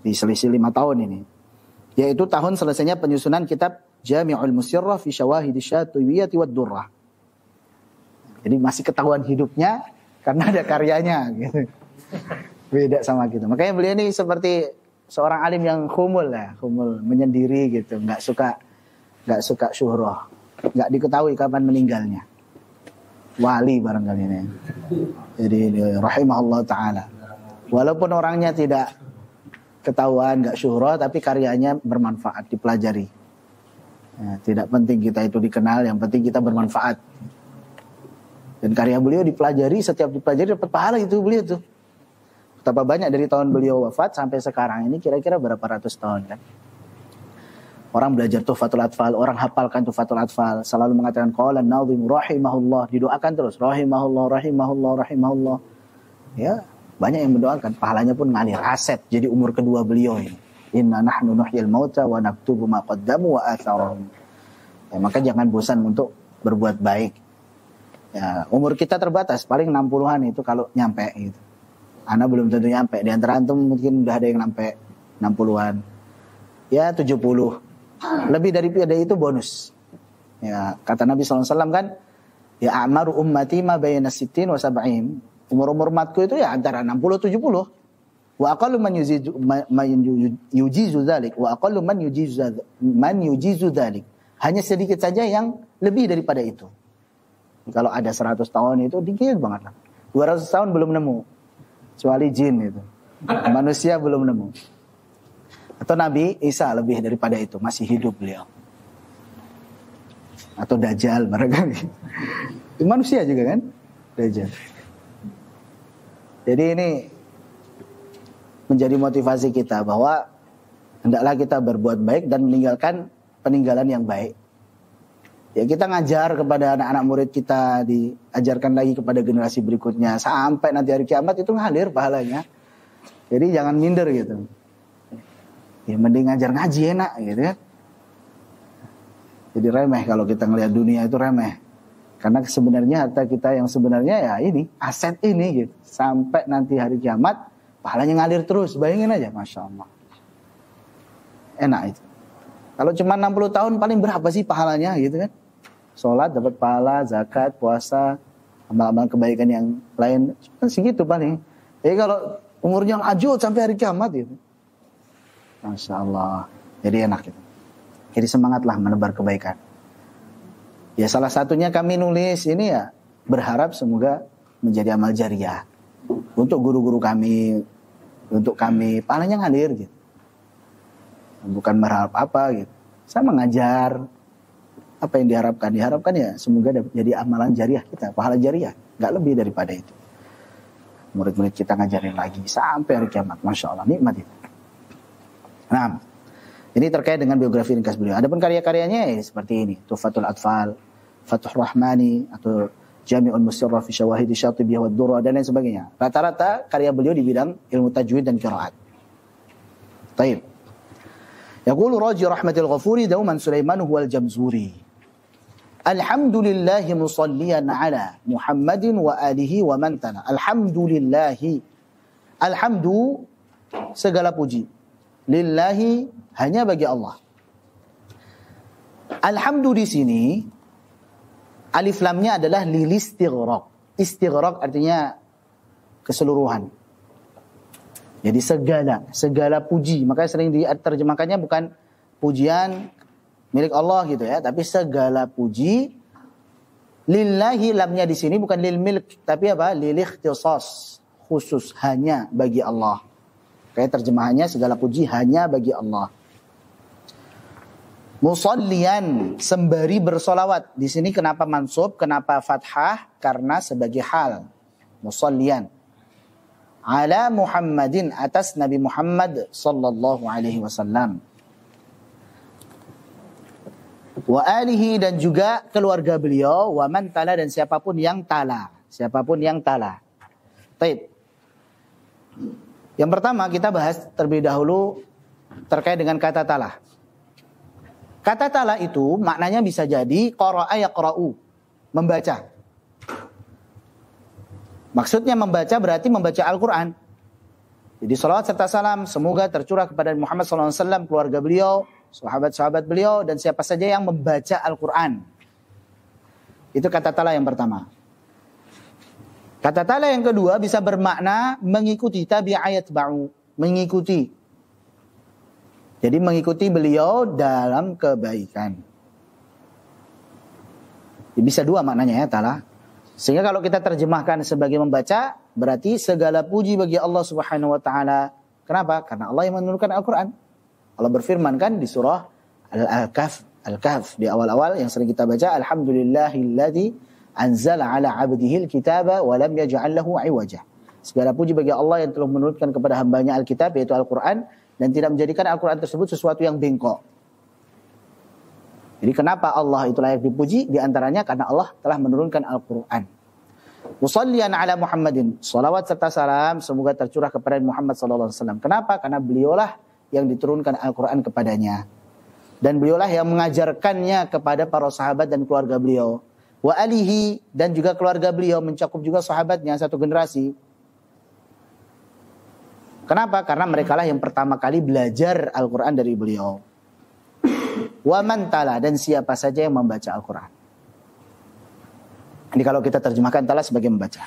Di selisih 5 tahun ini. Yaitu tahun selesainya penyusunan kitab Jami'ul Musirrah fi Syawahidi Syatiwiyyati wad Durrah. Jadi masih ketahuan hidupnya karena ada karyanya gitu. Beda sama kita. Makanya beliau ini seperti seorang alim yang khumul menyendiri gitu, nggak suka syuhrah, nggak diketahui kapan meninggalnya. Wali barangkali ini. Jadi rahimahullah taala. Walaupun orangnya tidak ketahuan, nggak syuhrah, tapi karyanya bermanfaat, dipelajari. Ya, tidak penting kita itu dikenal, yang penting kita bermanfaat. Dan karya beliau dipelajari, setiap dipelajari dapat pahala itu beliau tuh. Betapa banyak dari tahun beliau wafat sampai sekarang ini kira-kira berapa ratus tahun kan. Orang belajar Tuhfatul Atfal, orang hafalkan Tuhfatul Atfal, selalu mengatakan qala an-nazim rahimahullah, didoakan terus rahimahullah, rahimahullah, rahimahullah. Ya, banyak yang mendoakan, pahalanya pun ngalir, aset jadi umur kedua beliau ini. Inna nahnu nuhyil mauta wa naktubu ma qaddamu wa atharahum. Ya, maka jangan bosan untuk berbuat baik. Ya, umur kita terbatas, paling 60-an itu kalau nyampe gitu. Ana belum tentu nyampe, di antara antum mungkin udah ada yang nyampe 60-an. Ya 70. Lebih daripada itu bonus. Ya, kata Nabi SAW kan, ya a'maru ummati ma bayna sittin wa sab'in. Umur-umur umatku itu ya antara 60-70. Wa aqallu man yujizu dzalik wa aqallu man yujizu dzalik. Hanya sedikit saja yang lebih daripada itu. Kalau ada 100 tahun itu dikit banget lah. 200 tahun belum nemu. Kecuali jin itu. Manusia belum nemu. Atau Nabi Isa lebih daripada itu, masih hidup beliau. Atau Dajjal barangkali. Manusia juga kan? Dajjal. Jadi ini menjadi motivasi kita bahwa hendaklah kita berbuat baik dan meninggalkan peninggalan yang baik. Ya kita ngajar kepada anak-anak murid kita, diajarkan lagi kepada generasi berikutnya. Sampai nanti hari kiamat itu ngalir pahalanya. Jadi jangan minder gitu. Ya mending ngajar ngaji enak gitu kan. Jadi remeh kalau kita ngelihat dunia itu remeh. Karena sebenarnya harta kita yang sebenarnya ya ini, aset ini gitu. Sampai nanti hari kiamat, pahalanya ngalir terus. Bayangin aja, Masya Allah. Enak itu. Kalau cuma 60 tahun paling berapa sih pahalanya gitu kan. Sholat dapat pahala, zakat, puasa, amal-amal kebaikan yang lain. Cuma segitu paling. Jadi kalau umurnya ajut sampai hari kiamat gitu. Masya Allah. Jadi enak gitu. Jadi semangatlah menebar kebaikan. Ya salah satunya kami nulis ini ya berharap semoga menjadi amal jariah untuk guru-guru kami, untuk kami, pahalanya ngalir gitu. Bukan berharap apa gitu. Saya mengajar, apa yang diharapkan? Diharapkan ya semoga jadi amalan jariah kita, pahala jariah, nggak lebih daripada itu. Murid-murid kita ngajarin lagi sampai hari kiamat, Masya Allah, nikmat itu. Nah, ini terkait dengan biografi ringkas beliau. Adapun karya-karyanya ya seperti ini, Tuhfatul Atfal, Fathur Rahmani, atau Jami'ul Musirrah fi Syawahidi Syatibiyyah wad Durrah dan lain sebagainya. Rata-rata karya beliau di bidang ilmu tajwid dan qiraat. Baik. Yaqulu Raji Rahmatil Ghafuri dauman Sulaiman huwal Jamzuri. Alhamdulillahi musalliyan ala Muhammadin wa alihi wa man tala. Alhamdulillahi. Alhamdu segala puji. Lillahi hanya bagi Allah. Alhamdu di sini alif lamnya adalah lil istighraq. Istighraq artinya keseluruhan. Jadi segala puji. Makanya sering diterjemahkannya bukan pujian milik Allah gitu ya, tapi segala puji lillahi, lamnya di sini bukan lil milk, tapi apa? Lil ikhtisas, khusus, hanya bagi Allah. Kayak terjemahannya segala puji hanya bagi Allah. Musallian, sembari bersolawat. Di sini kenapa mansub, kenapa fathah? Karena sebagai hal. Musallian ala Muhammadin, atas Nabi Muhammad sallallahu alaihi wasallam. Wa alihi, dan juga keluarga beliau, wa man tala, dan siapapun yang tala. Baik. Yang pertama kita bahas terlebih dahulu terkait dengan kata tala. Kata tala itu maknanya bisa jadi qara'a yaqra'u, membaca. Maksudnya membaca berarti membaca Al-Quran. Jadi salawat serta salam semoga tercurah kepada Muhammad SAW, keluarga beliau, sahabat-sahabat beliau, dan siapa saja yang membaca Al-Quran. Itu kata tala yang pertama. Kata tala yang kedua bisa bermakna mengikuti, tabi'ayat ba'u, mengikuti. Jadi mengikuti beliau dalam kebaikan. Jadi bisa dua maknanya ya tala. Sehingga kalau kita terjemahkan sebagai membaca, berarti segala puji bagi Allah Subhanahu wa taala. Kenapa? Karena Allah yang menurunkan Al-Quran. Allah berfirman kan di surah Al-Kahf di awal-awal yang sering kita baca, alhamdulillahilladzi anzala ala 'abdihil kitaba wa lam yaj'al lahu 'iwaja. Segala puji bagi Allah yang telah menurunkan kepada hambanya Alkitab, yaitu Al-Quran, dan tidak menjadikan Al-Quran tersebut sesuatu yang bengkok. Jadi kenapa Allah itu layak dipuji? Di antaranya karena Allah telah menurunkan Al-Quran. Musallian ala Muhammadin, salawat serta salam semoga tercurah kepada Muhammad SAW. Kenapa? Karena beliaulah yang diturunkan Al-Quran kepadanya. Dan beliaulah yang mengajarkannya kepada para sahabat dan keluarga beliau. Wa alihi, dan juga keluarga beliau, mencakup juga sahabatnya satu generasi. Kenapa? Karena merekalah yang pertama kali belajar Al-Quran dari beliau. Wa man tala, dan siapa saja yang membaca Al-Quran. Ini kalau kita terjemahkan tala sebagai membaca.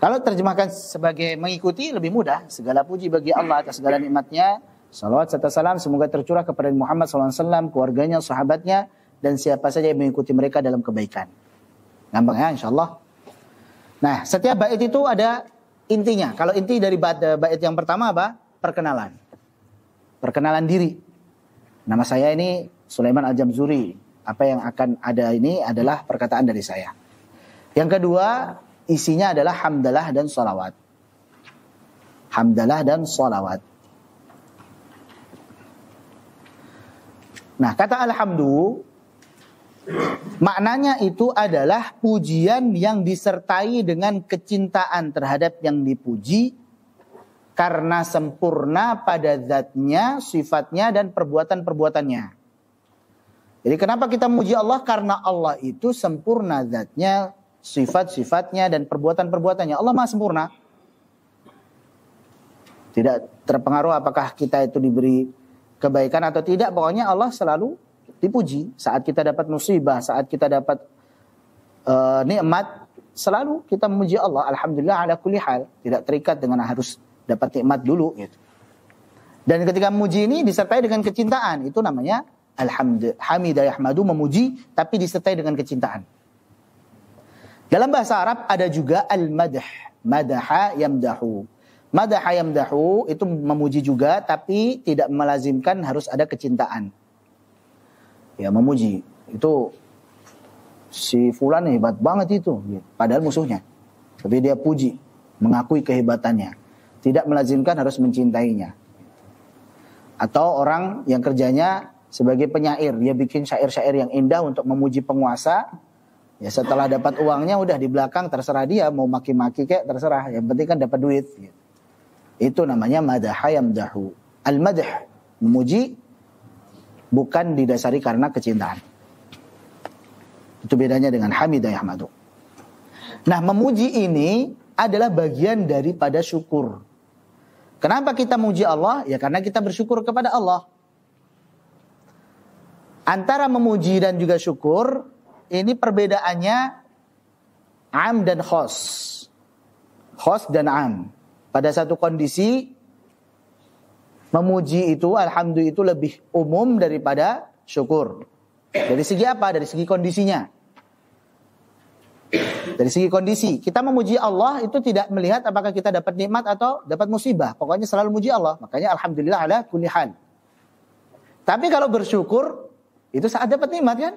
Kalau terjemahkan sebagai mengikuti lebih mudah. Segala puji bagi Allah atas segala nikmatnya. Salawat serta salam semoga tercurah kepada Muhammad SAW, keluarganya, sahabatnya, dan siapa saja yang mengikuti mereka dalam kebaikan. Gampang ya insyaAllah. Nah, setiap bait itu ada intinya. Kalau inti dari bait yang pertama apa? Perkenalan. Perkenalan diri. Nama saya ini Sulaiman Al-Jamzuri. Apa yang akan ada ini adalah perkataan dari saya. Yang kedua, isinya adalah hamdalah dan sholawat. Hamdalah dan sholawat. Nah, kata alhamdu, maknanya itu adalah pujian yang disertai dengan kecintaan terhadap yang dipuji, karena sempurna pada zatnya, sifatnya, dan perbuatan-perbuatannya. Jadi kenapa kita memuji Allah? Karena Allah itu sempurna zatnya, sifat-sifatnya, dan perbuatan-perbuatannya. Allah maha sempurna. Tidak terpengaruh apakah kita itu diberi kebaikan atau tidak. Pokoknya Allah selalu dipuji. Saat kita dapat musibah, saat kita dapat nikmat, selalu kita memuji Allah. Alhamdulillah ala kulli hal. Tidak terikat dengan harus dapat nikmat dulu gitu. Dan ketika memuji ini disertai dengan kecintaan, itu namanya hamida yahmadu, memuji tapi disertai dengan kecintaan. Dalam bahasa Arab ada juga al-madh, madaha yamdahu. Madaha yamdahu itu memuji juga tapi tidak melazimkan harus ada kecintaan. Ya, memuji itu si fulan hebat banget itu, padahal musuhnya. Tapi dia puji, mengakui kehebatannya. Tidak melazimkan harus mencintainya. Atau orang yang kerjanya sebagai penyair, dia bikin syair-syair yang indah untuk memuji penguasa. Ya setelah dapat uangnya udah di belakang terserah dia mau maki-maki kayak terserah. Yang penting kan dapat duit. Itu namanya madaha yamdahu. Al-madh, memuji bukan didasari karena kecintaan. Itu bedanya dengan hamidah yahmadu. Nah, memuji ini adalah bagian daripada syukur. Kenapa kita memuji Allah? Ya karena kita bersyukur kepada Allah. Antara memuji dan juga syukur, ini perbedaannya am dan khos. khos dan am. Pada satu kondisi memuji itu, alhamdulillah itu lebih umum daripada syukur. Dari segi apa? Dari segi kondisinya. Dari segi kondisi, kita memuji Allah itu tidak melihat apakah kita dapat nikmat atau dapat musibah. Pokoknya selalu muji Allah. Makanya alhamdulillah ala kulli hal. Tapi kalau bersyukur, itu saat dapat nikmat kan?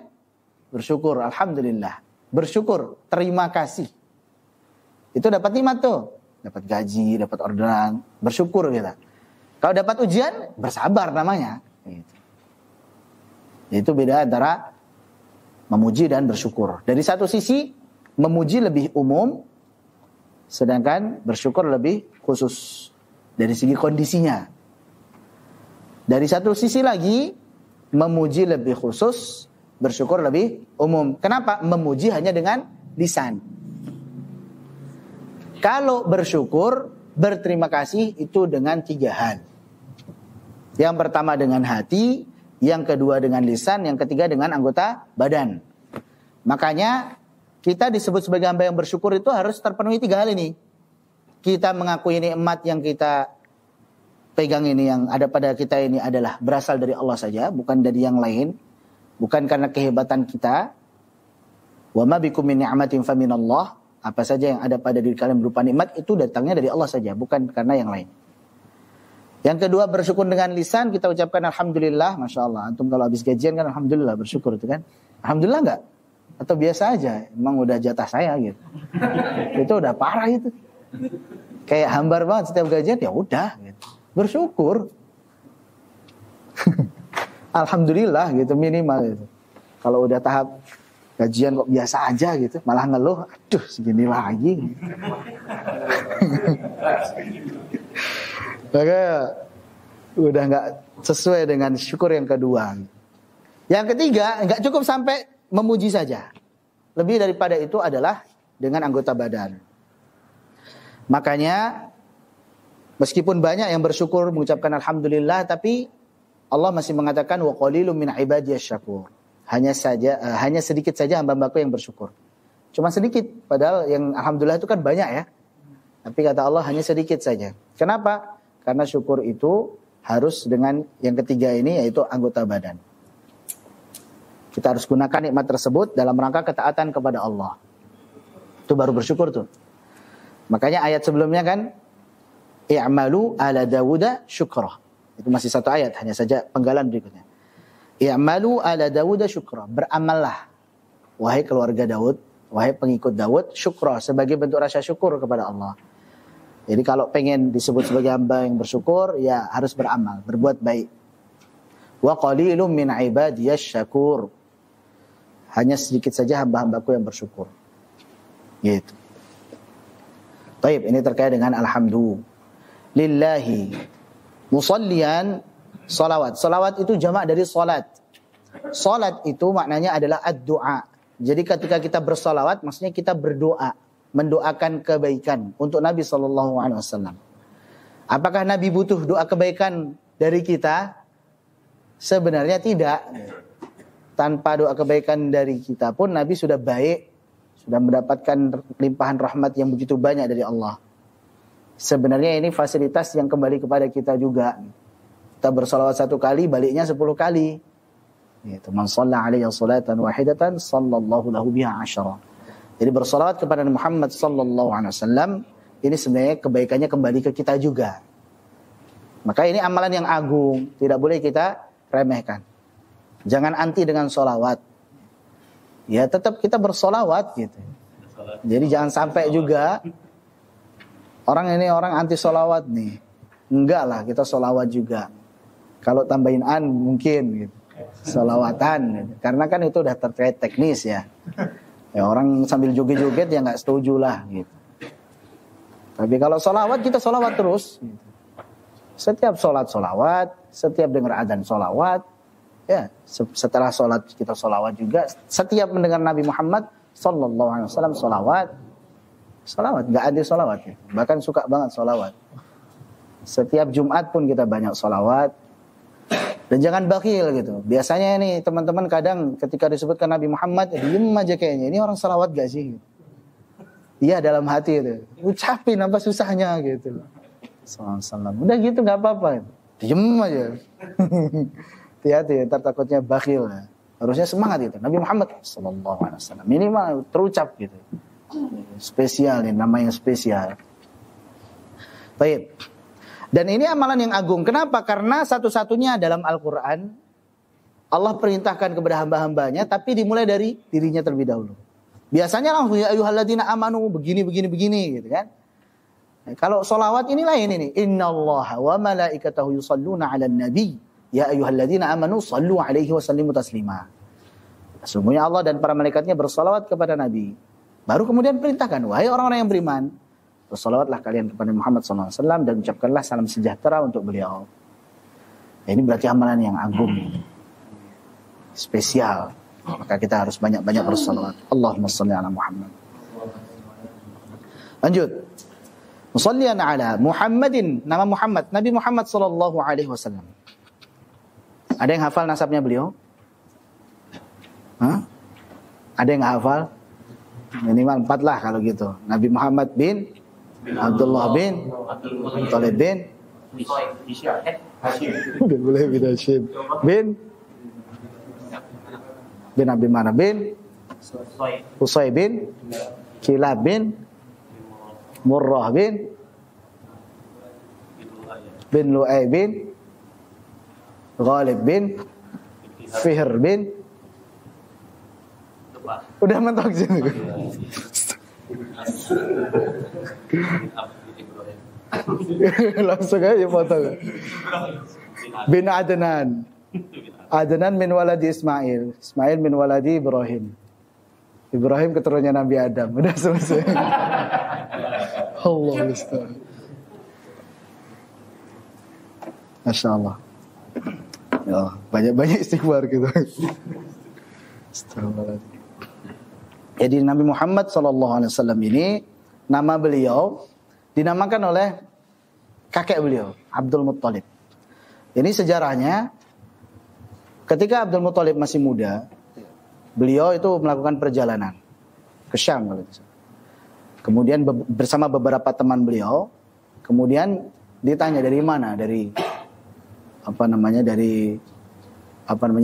Bersyukur, alhamdulillah. Bersyukur, terima kasih. Itu dapat nikmat tuh. Dapat gaji, dapat orderan. Bersyukur kita. Kalau dapat ujian, bersabar namanya. Itu beda antara memuji dan bersyukur. Dari satu sisi, memuji lebih umum, sedangkan bersyukur lebih khusus. Dari segi kondisinya. Dari satu sisi lagi, memuji lebih khusus, bersyukur lebih umum. Kenapa? Memuji hanya dengan lisan. Kalau bersyukur, berterima kasih itu dengan 3 hal. Yang pertama dengan hati, yang kedua dengan lisan, yang ketiga dengan anggota badan. Makanya kita disebut sebagai hamba yang bersyukur itu harus terpenuhi 3 hal ini. Kita mengakui nikmat yang kita pegang ini, yang ada pada kita ini adalah berasal dari Allah saja, bukan dari yang lain, bukan karena kehebatan kita. Wa ma bikum min ni'matin faminallah. Apa saja yang ada pada diri kalian berupa nikmat itu datangnya dari Allah saja, bukan karena yang lain. Yang kedua bersyukur dengan lisan, kita ucapkan alhamdulillah, masya Allah. Antum kalau habis gajian kan alhamdulillah bersyukur itu kan. Alhamdulillah enggak? Atau biasa aja, emang udah jatah saya gitu. Itu udah parah itu. Kayak hambar banget setiap gajian, ya udah gitu. Bersyukur. Alhamdulillah gitu minimal gitu. Kalau udah tahap gajian kok biasa aja gitu, malah ngeluh, aduh segini lagi. Maka udah nggak sesuai dengan syukur yang kedua. Yang ketiga, nggak cukup sampai memuji saja. Lebih daripada itu adalah dengan anggota badan. Makanya meskipun banyak yang bersyukur mengucapkan alhamdulillah, tapi Allah masih mengatakan wa qalilum min ibadiyasy syakur. Hanya sedikit saja hamba-hambaku yang bersyukur. Cuma sedikit, padahal yang alhamdulillah itu kan banyak ya. Tapi kata Allah hanya sedikit saja. Kenapa? Karena syukur itu harus dengan yang ketiga ini, yaitu anggota badan. Kita harus gunakan nikmat tersebut dalam rangka ketaatan kepada Allah. Itu baru bersyukur tuh. Makanya ayat sebelumnya kan, i'malu ala Dawuda syukrah. Itu masih satu ayat, hanya saja penggalan berikutnya. I'malu ala Dawuda syukrah. Beramallah, wahai keluarga Daud, wahai pengikut Daud, syukrah, sebagai bentuk rasa syukur kepada Allah. Jadi kalau pengen disebut sebagai hamba yang bersyukur, ya harus beramal, berbuat baik. Wa qalilum min ibadiyasy syakur. Hanya sedikit saja hamba-hambaku yang bersyukur. Gitu. Baik, ini terkait dengan alhamdulillah. Lillahi musallian salawat. Salawat itu jamak dari salat. Salat itu maknanya adalah ad-du'a. Jadi ketika kita bersalawat, maksudnya kita berdoa, mendoakan kebaikan untuk Nabi SAW. Apakah Nabi butuh doa kebaikan dari kita? Sebenarnya tidak. Tanpa doa kebaikan dari kita pun Nabi sudah baik, sudah mendapatkan limpahan rahmat yang begitu banyak dari Allah. Sebenarnya ini fasilitas yang kembali kepada kita juga. Kita bersalawat 1 kali, baliknya 10 kali. Itu man shalla alaihi salatan wahidatan sallallahu lahu biha 10. Jadi bersalawat kepada Muhammad sallallahu alaihi wasallam ini sebenarnya kebaikannya kembali ke kita juga. Maka ini amalan yang agung, tidak boleh kita remehkan. Jangan anti dengan sholawat. Ya tetap kita bersolawat gitu. Jadi jangan sampai juga orang anti sholawat nih. Enggak lah, kita sholawat juga. Kalau tambahin an mungkin gitu. Sholawatan gitu. Karena kan itu udah terkait teknis ya. Ya orang sambil joget-joget ya nggak setuju lah gitu. Tapi kalau sholawat kita sholawat terus gitu. Setiap sholat sholawat, setiap dengar adzan sholawat. Ya, setelah sholat kita sholawat juga. Setiap mendengar Nabi Muhammad sallallahu alaihi wasallam sholawat, nggak ada sholawat. Ya. Bahkan suka banget sholawat. Setiap Jumat pun kita banyak sholawat. Dan jangan bakhil gitu. Biasanya ini teman-teman kadang ketika disebutkan Nabi Muhammad, diem aja kayaknya. Ini orang sholawat gak sih? Iya dalam hati itu. Ucapin apa susahnya gitu. Sallallahu. Udah gitu nggak apa-apa. Diem aja. Hati-hati, ntar takutnya bakhil. Harusnya semangat itu. Nabi Muhammad sallallahu alaihi wasallam minimal terucap gitu. Spesial nih, namanya spesial. Baik. Dan ini amalan yang agung. Kenapa? Karena satu-satunya dalam Al-Quran Allah perintahkan kepada hamba-hambanya, tapi dimulai dari dirinya terlebih dahulu. Biasanya langsung ya ayyuhalladzina amanu begini gitu kan. Nah, kalau solawat ini lain ini. Innallaha wa malaikatahu yusalluna 'alan nabi ya ayyuhalladzina amanu sallu 'alaihi wa sallimu taslima. Sesungguhnya Allah dan para malaikatnya bersolawat kepada Nabi. Baru kemudian perintahkan, wahai orang-orang yang beriman, bersolawatlah kalian kepada Muhammad SAW dan ucapkanlah salam sejahtera untuk beliau. Nah, ini berarti amalan yang agung, spesial. Maka kita harus banyak-banyak bersolawat. Allahumma salli ala Muhammad. Lanjut. Musallian ala Muhammadin, nama Muhammad, Nabi Muhammad sallallahu alaihi wasallam. Ada yang hafal nasabnya beliau? Hah? Ada yang hafal? Minimal 4 lah kalau gitu. Nabi Muhammad bin Abdullah bin Talib bin boleh bin Hashim bin Abi Mana bin Qusay bin Kilab bin Murrah bin Lu'ay bin Ghalib bin Fihr bin. Udah mentok sini. Langsung aja potong. Bin Adnan. Adnan min waladi Ismail. Ismail min waladi Ibrahim. Ibrahim keturunannya Nabi Adam. Udah selesai. Allah Ustaz. Masya Allah. Ya, banyak-banyak istighfar gitu. Astagfirullahaladzim. Jadi Nabi Muhammad SAW ini, nama beliau dinamakan oleh kakek beliau, Abdul Muttalib. Ini sejarahnya, ketika Abdul Muttalib masih muda, beliau itu melakukan perjalanan ke Syam. Kemudian bersama beberapa teman beliau, kemudian ditanya dari mana, dari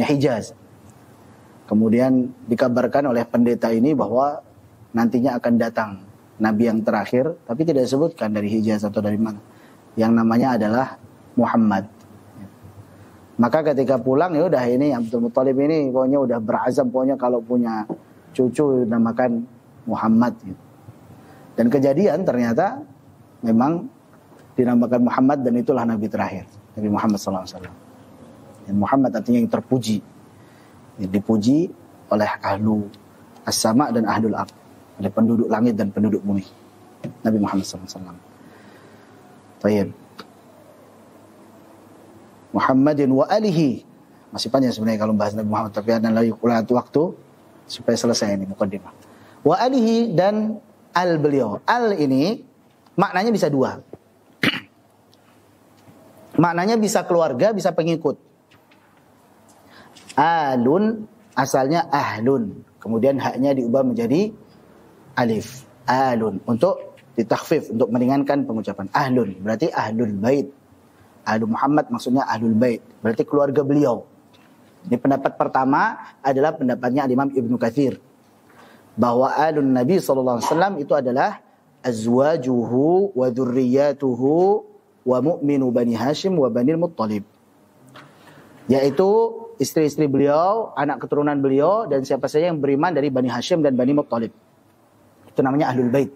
Hijaz. Kemudian dikabarkan oleh pendeta ini bahwa nantinya akan datang Nabi yang terakhir, tapi tidak disebutkan dari Hijaz atau dari mana. Yang namanya adalah Muhammad. Maka ketika pulang, ya udah ini Abdul Muttalib ini pokoknya udah berazam, pokoknya kalau punya cucu namakan Muhammad. Dan kejadian ternyata memang dinamakan Muhammad dan itulah Nabi terakhir, Nabi Muhammad SAW. Dan Muhammad artinya yang terpuji. Dipuji oleh ahlu as-sama dan ahlul ard, oleh penduduk langit dan penduduk bumi, Nabi Muhammad SAW. Baik. Muhammadin wa alihi. Masih panjang sebenarnya kalau bahas Nabi Muhammad, tapi ada lagi waktu supaya selesai ini mukaddimah. Wa alihi dan al beliau. Al ini maknanya bisa 2. Maknanya bisa keluarga, bisa pengikut. Alun asalnya ahlun, kemudian haknya diubah menjadi alif. Alun untuk ditakhfif, untuk meringankan pengucapan. Ahlun berarti ahlul bait. Ahlu Muhammad maksudnya ahlul bait, berarti keluarga beliau. Ini pendapat pertama adalah pendapatnya Imam Ibnu Katsir, bahwa alun Nabi SAW itu adalah azwajuhu wa dzurriyyatuhu wa mu'minu Bani Hashim wa Banil Muttalib, yaitu istri-istri beliau, anak keturunan beliau, dan siapa saja yang beriman dari Bani Hashim dan Bani Muttalib. Itu namanya Ahlul Bait.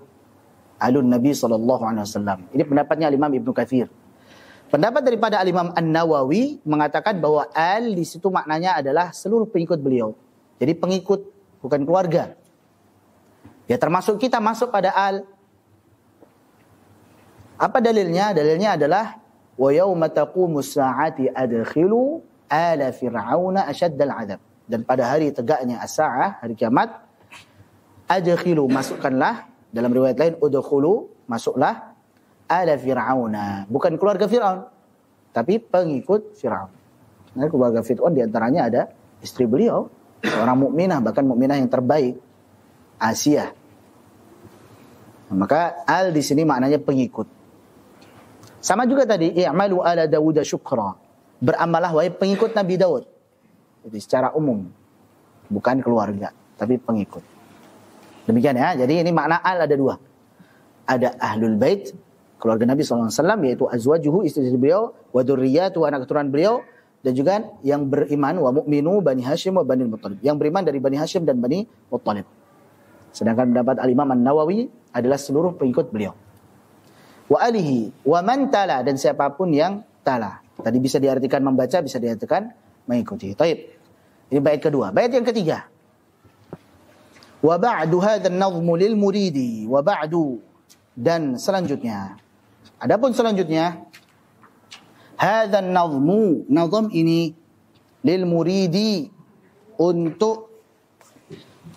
Ahlun Nabi SAW. Ini pendapatnya Imam Ibnu Katsir. Pendapat daripada Imam An-Nawawi mengatakan bahwa al di situ maknanya adalah seluruh pengikut beliau. Jadi pengikut, bukan keluarga. Ya termasuk kita masuk pada al. Apa dalilnya? Dalilnya adalah wa yauma taqumus saa'ati adkhilu ala fir'auna asyaddal 'adzab. Dan pada hari tegaknya as-sa'ah, hari kiamat, adkhilu, masukkanlah, dalam riwayat lain udkhulu, masuklah, ala fir'auna, bukan keluarga Fir'aun, tapi pengikut Fir'aun. Nah, keluarga Fir'aun diantaranya ada istri beliau, seorang mukminah, bahkan mukminah yang terbaik, Asia. Maka al di sini maknanya pengikut. Sama juga tadi, i'malu ala Dawud syukra. Beramalah wahai pengikut Nabi Daud. Jadi secara umum, bukan keluarga, tapi pengikut. Demikian ya. Jadi ini makna al ada dua. Ada ahlul bait, keluarga Nabi SAW, yaitu azwajuhu, istri beliau, wa dzurriyyatuhu, anak keturunan beliau, dan juga yang beriman, wa mu'minu Bani Hashim wa Bani Muttalib. Yang beriman dari Bani Hashim dan Bani Muttalib. Sedangkan pendapat Al-Imam An-Nawawi adalah seluruh pengikut beliau. Wa alihi, wa man tala, dan siapapun yang tala. Tadi bisa diartikan membaca, bisa diartikan mengikuti. Taib. Ini bait kedua. Bait yang ketiga. Wa ba'du hadzal nazmu lil muridi, wa ba'du, dan selanjutnya. Adapun selanjutnya, hadzal nazmu, nazam ini lil muridi, untuk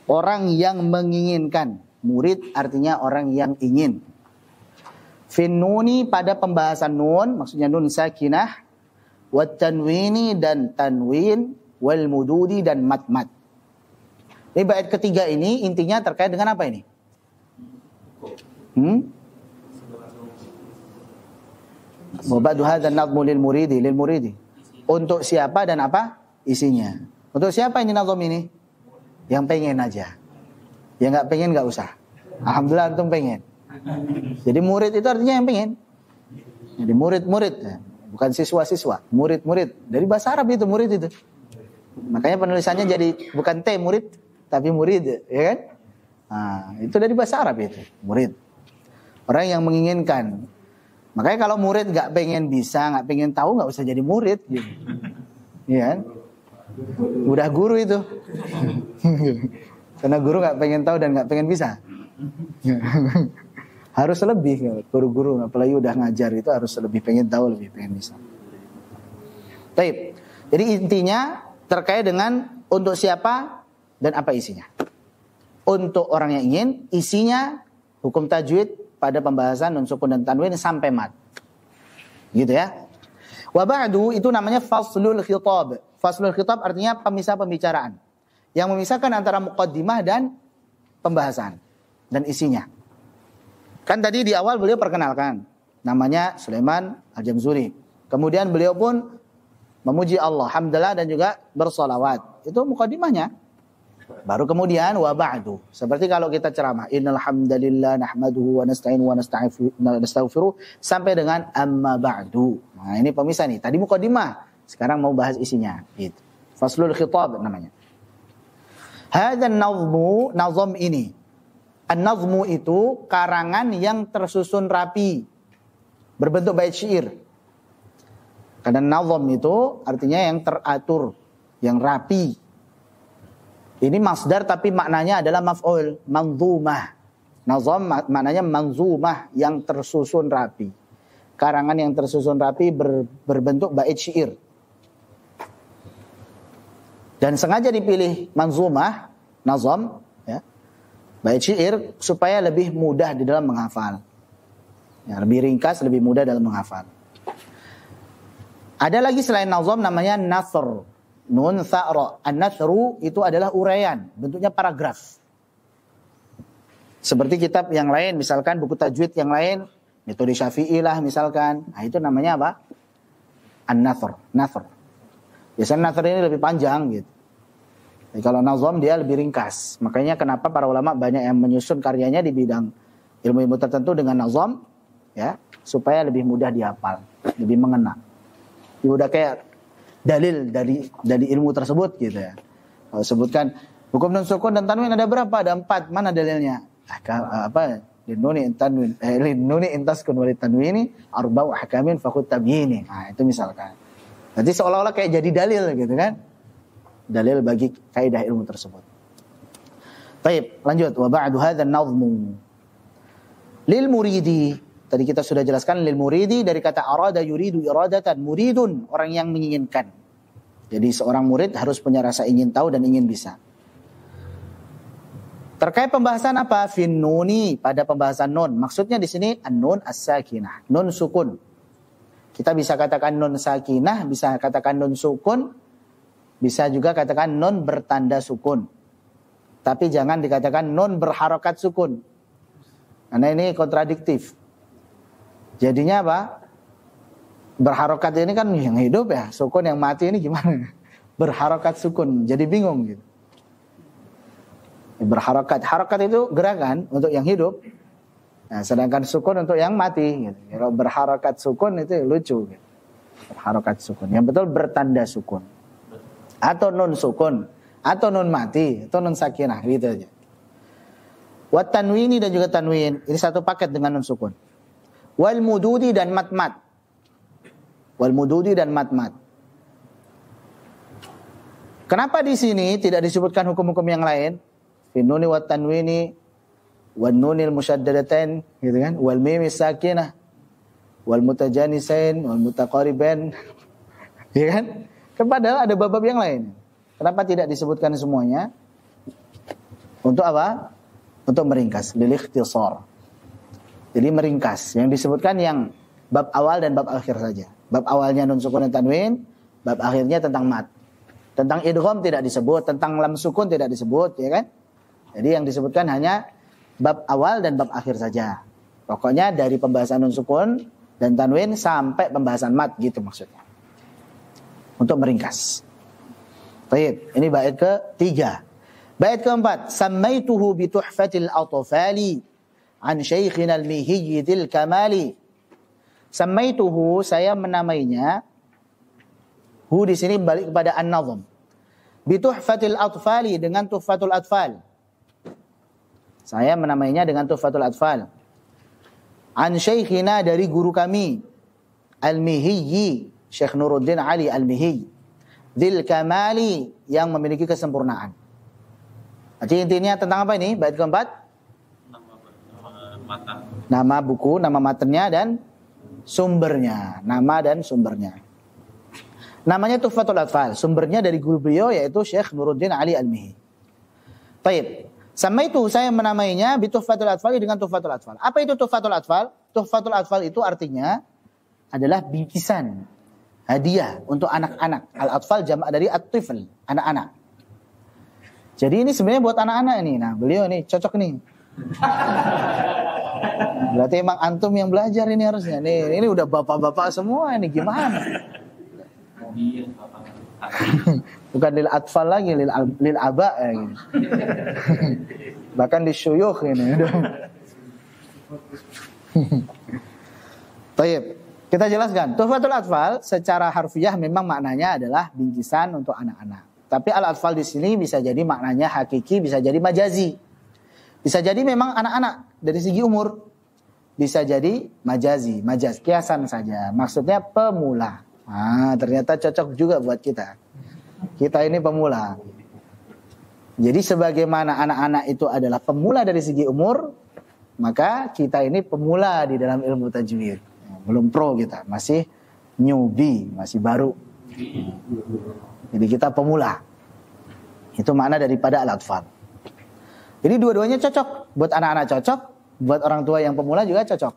orang yang menginginkan. Murid artinya orang yang ingin. Fin nuni, pada pembahasan nun, maksudnya nun sakinah, wat tanwini, dan tanwin, wal mududi, dan mat-mat. Ini bait ketiga ini intinya terkait dengan apa ini? Wa ba'du hadzal nazmu lil muridi, lil muridi. Untuk siapa dan apa isinya? Untuk siapa ini nazam ini? Yang pengen aja. Yang nggak pengen nggak usah. Alhamdulillah antum pengen. Jadi murid itu artinya yang pengen. Jadi murid-murid, bukan siswa-siswa, murid-murid. Dari bahasa Arab itu murid itu. Makanya penulisannya jadi bukan T murid, tapi murid, ya kan? Nah, itu dari bahasa Arab itu, murid. Orang yang menginginkan. Makanya kalau murid nggak pengen bisa, nggak pengen tahu, nggak usah jadi murid, gitu. Iya kan? Udah guru itu. Karena guru nggak pengen tahu dan nggak pengen bisa. Harus lebih, guru-guru apalagi udah ngajar itu harus lebih pengen tahu, lebih pengen bisa. Baik. Jadi intinya terkait dengan untuk siapa dan apa isinya. Untuk orang yang ingin, isinya hukum tajwid pada pembahasan nun sukun dan tanwin sampai mat. Gitu ya. Wa ba'du itu namanya faslul khitab. Faslul khitab artinya pemisah pembicaraan. Yang memisahkan antara muqaddimah dan pembahasan dan isinya. Kan tadi di awal beliau perkenalkan, namanya Sulaiman Al-Jamzuri. Kemudian beliau pun memuji Allah, hamdalah, dan juga bersolawat. Itu muqaddimahnya. Baru kemudian wa ba'du. Seperti kalau kita ceramah, innal hamdalillah nahmaduhu wa nasta'inu wa nastaghfiruh sampai dengan amma ba'du. Nah, ini pemisah nih. Tadi muqaddimah, sekarang mau bahas isinya. Gitu. Faslul khitab namanya. Hadzal nazmu, nazam ini. An-nazmu itu karangan yang tersusun rapi, berbentuk bait syair. Karena nazam itu artinya yang teratur, yang rapi. Ini masdar tapi maknanya adalah maf'ul, manzumah. Nazam maknanya manzumah, yang tersusun rapi. Karangan yang tersusun rapi berbentuk bait syair. Dan sengaja dipilih manzumah, nazam, ya. Bait syair supaya lebih mudah di dalam menghafal. Ya, lebih ringkas, lebih mudah dalam menghafal. Ada lagi selain nazam namanya nasr. Nun sa'ra. An-nasru itu adalah uraian, bentuknya paragraf. Seperti kitab yang lain, misalkan buku tajwid yang lain, metode Syafi'i lah misalkan. Nah, itu namanya apa? An-nasr. Nasr. Biasanya nasr ini lebih panjang gitu. Jadi kalau nazam dia lebih ringkas. Makanya kenapa para ulama banyak yang menyusun karyanya di bidang ilmu-ilmu tertentu dengan nazam, ya, supaya lebih mudah dihafal, lebih mengena. Ya, udah kayak dalil dari ilmu tersebut gitu ya. Kalau sebutkan hukum nun sukun dan tanwin ada berapa? Ada 4. Mana dalilnya? Apa? Linuni tanwin, linuni intaskun walit tanwini arba'u ahkamin fakut tabyini. Nah, itu misalkan. Nanti seolah-olah kayak jadi dalil gitu kan? Dalil bagi kaidah ilmu tersebut. Baik, lanjut. Wa ba'du hadzal nazmu lil muridi. Tadi kita sudah jelaskan lil muridi dari kata arada yuridu iradatan. Muridun, orang yang menginginkan. Jadi seorang murid harus punya rasa ingin tahu dan ingin bisa. Terkait pembahasan apa? Fin nuni, pada pembahasan nun. Maksudnya di sini an-nun as-sakinah, nun sukun. Kita bisa katakan nun sakinah, bisa katakan nun sukun, bisa juga katakan nun bertanda sukun. Tapi jangan dikatakan nun berharokat sukun. Karena ini kontradiktif. Jadinya apa? Berharokat ini kan yang hidup ya, sukun yang mati ini gimana? Berharokat sukun, jadi bingung gitu. Berharokat, harokat itu gerakan untuk yang hidup. Nah, sedangkan sukun untuk yang mati. Gitu. Kalau berharokat sukun itu lucu. Gitu. Berharokat sukun, yang betul bertanda sukun. Atau nun sukun, atau nun mati, atau nun sakinah, gitu aja. Wat tanwini dan juga tanwin, ini satu paket dengan nun sukun. Wal mududi dan mat-mat. Wal mududi dan mat-mat. Kenapa di sini tidak disebutkan hukum-hukum yang lain? Finuni wat tanwini, wan nunil musyaddadatain, gitu kan? Wal mim sakinah, wal mutajanisain, wal mutaqaribain. Ya kan? Padahal ada bab-bab yang lain. Kenapa tidak disebutkan semuanya? Untuk apa? Untuk meringkas, lil ikhtisar. Jadi meringkas. Yang disebutkan yang bab awal dan bab akhir saja. Bab awalnya nun sukun dan tanwin, bab akhirnya tentang mat. Tentang idgham tidak disebut, tentang lam sukun tidak disebut, ya kan? Jadi yang disebutkan hanya bab awal dan bab akhir saja. Pokoknya dari pembahasan nun sukun dan tanwin sampai pembahasan mat gitu maksudnya. Untuk meringkas. Baik, ini bait ketiga. Bait keempat, sammaituhu bi tuhfatil atfali an syaikhina al-Mihiyyi dzil kamali. Sammaituhu, saya menamainya. Hu di sini balik kepada an-nazm. Bi tuhfatil atfali, dengan tuhfatul atfal. Saya menamainya dengan tuhfatul atfal. An syaikhina, dari guru kami, al-Mihiyyi, Syekh Nuruddin Ali Al-Mihiyyi, dzil kamali, yang memiliki kesempurnaan. Jadi intinya tentang apa ini? Bait keempat? Nama buku, nama matanya dan sumbernya. Nama dan sumbernya. Namanya Tuhfatul Atfal. Sumbernya dari guru beliau yaitu Syekh Nuruddin Ali Al-Mihiyyi. Baik. Sama itu saya menamainya bi Tuhfatul Atfal dengan Tuhfatul Atfal. Apa itu Tuhfatul Atfal? Tuhfatul Atfal itu artinya adalah bingkisan, hadiah untuk anak-anak. Al-Atfal jamak dari at-tifl, anak-anak. Jadi ini sebenarnya buat anak-anak ini. Nah, beliau nih cocok nih. Berarti emang antum yang belajar ini harusnya. Nih, ini udah bapak-bapak semua ini gimana? Bukan lil atfal lagi, lil aba ya, gitu. Bahkan di syuyukh ini. Baik, kita jelaskan. Tuhfatul Atfal secara harfiah memang maknanya adalah bingkisan untuk anak-anak. Tapi al-atfal di sini bisa jadi maknanya hakiki, bisa jadi majazi. Bisa jadi memang anak-anak dari segi umur. Bisa jadi majazi, majaz, kiasan saja. Maksudnya pemula. Ah, ternyata cocok juga buat kita. Kita ini pemula. Jadi sebagaimana anak-anak itu adalah pemula dari segi umur, maka kita ini pemula di dalam ilmu tajwid. Belum pro kita, masih newbie, masih baru. Jadi kita pemula. Itu makna daripada al-atfal. Jadi dua-duanya cocok. Buat anak-anak cocok, buat orang tua yang pemula juga cocok.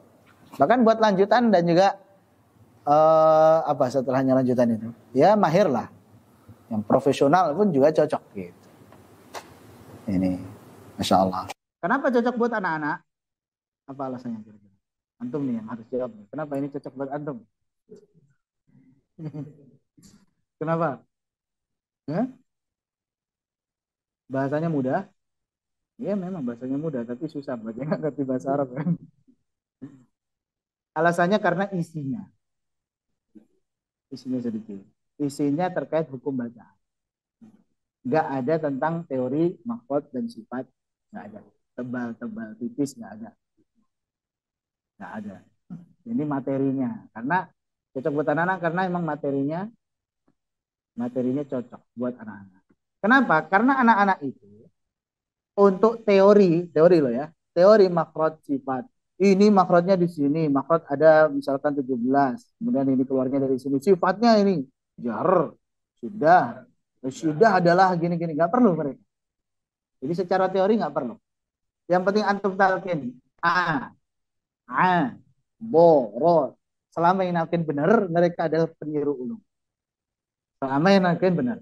Bahkan buat lanjutan dan juga apa setelahnya lanjutan itu? Ya mahir lah. Yang profesional pun juga cocok gitu. Ini, Masya Allah. Kenapa cocok buat anak-anak? Apa alasannya kira-kira? Antum nih yang harus jawab. Kenapa ini cocok buat antum? Kenapa? Ya? Bahasanya mudah? Ya memang bahasanya mudah, tapi susah. Bacanya nggak ngerti bahasa Arab kan? Alasannya karena isinya. Isinya sedikit. Isinya terkait hukum bacaan. Nggak ada tentang teori makhot dan sifat. Nggak ada. Tebal-tebal, tipis nggak ada. Nggak ada. Ini materinya. Karena cocok buat anak-anak karena emang materinya cocok buat anak-anak. Kenapa? Karena anak-anak itu untuk teori loh ya. Teori makrot sifat. Ini makrotnya di sini, makrot ada misalkan 17. Kemudian ini keluarnya dari sini. Sifatnya ini jar, sudah adalah gini-gini. Nggak perlu mereka. Jadi secara teori nggak perlu. Yang penting antum talqin. Bo, ro. Selama yang nalkin benar, mereka adalah peniru ulum. Selama yang nalkin benar.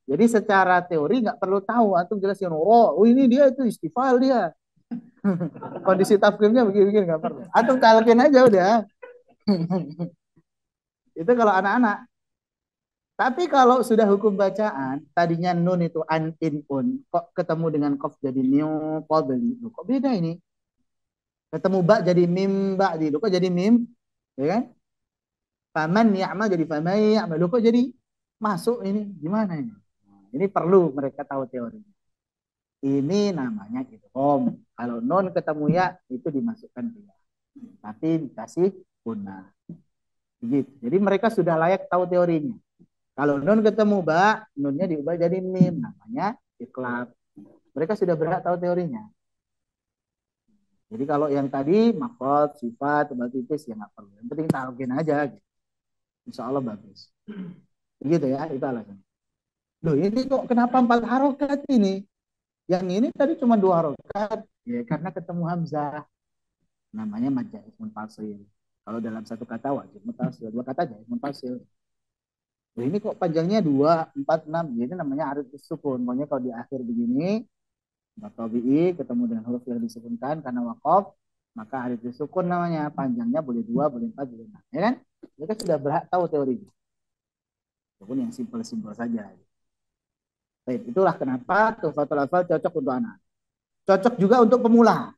Jadi secara teori nggak perlu tahu. Antum jelasin, oh ini dia itu istifal dia. Kondisi tafkimnya begini-begini nggak perlu. Atau talqin aja udah. Itu kalau anak-anak. Tapi kalau sudah hukum bacaan, tadinya nun itu an in un, kok ketemu dengan kof jadi niu qabli. Kok beda ini? Ketemu ba jadi mim ba'di. Kok jadi mim? Ya kan? Faman ya'mal jadi faman ya'mal. Kok jadi masuk ini? Gimana ini? Ini perlu mereka tahu teori. Ini namanya idgham. Kalau nun ketemu ya itu dimasukkan ke ya. Tapi dikasih guna. Begitu. Jadi mereka sudah layak tahu teorinya. Kalau nun ketemu ba, nunnya diubah jadi mim, namanya iklab. Mereka sudah berhak tahu teorinya. Jadi kalau yang tadi makrot, sifat, tebal tipis ya nggak perlu. Yang penting talqin aja. Gitu. Insya Allah bagus. Begitu ya, itu alasan. Loh ini kok kenapa 4 harokat ini? Yang ini tadi cuma 2 harokat. Ya karena ketemu hamzah. Namanya majaz munfasil. Kalau dalam satu kata wajib munfasil, 2 kata jaiz munfasil. Nah, ini kok panjangnya 2, 4, 6. Jadi namanya arid sukun. Pokoknya kalau di akhir begini, tabi'i ketemu dengan huruf yang disukunkan karena wakaf, maka arid sukun namanya. Panjangnya boleh 2, boleh 4, boleh 6. Ya kan? Mereka sudah berhak tahu teorinya. Walaupun yang simpel-simpel saja. Baik, itulah kenapa Tuhfatul Atfal cocok untuk anak. Cocok juga untuk pemula.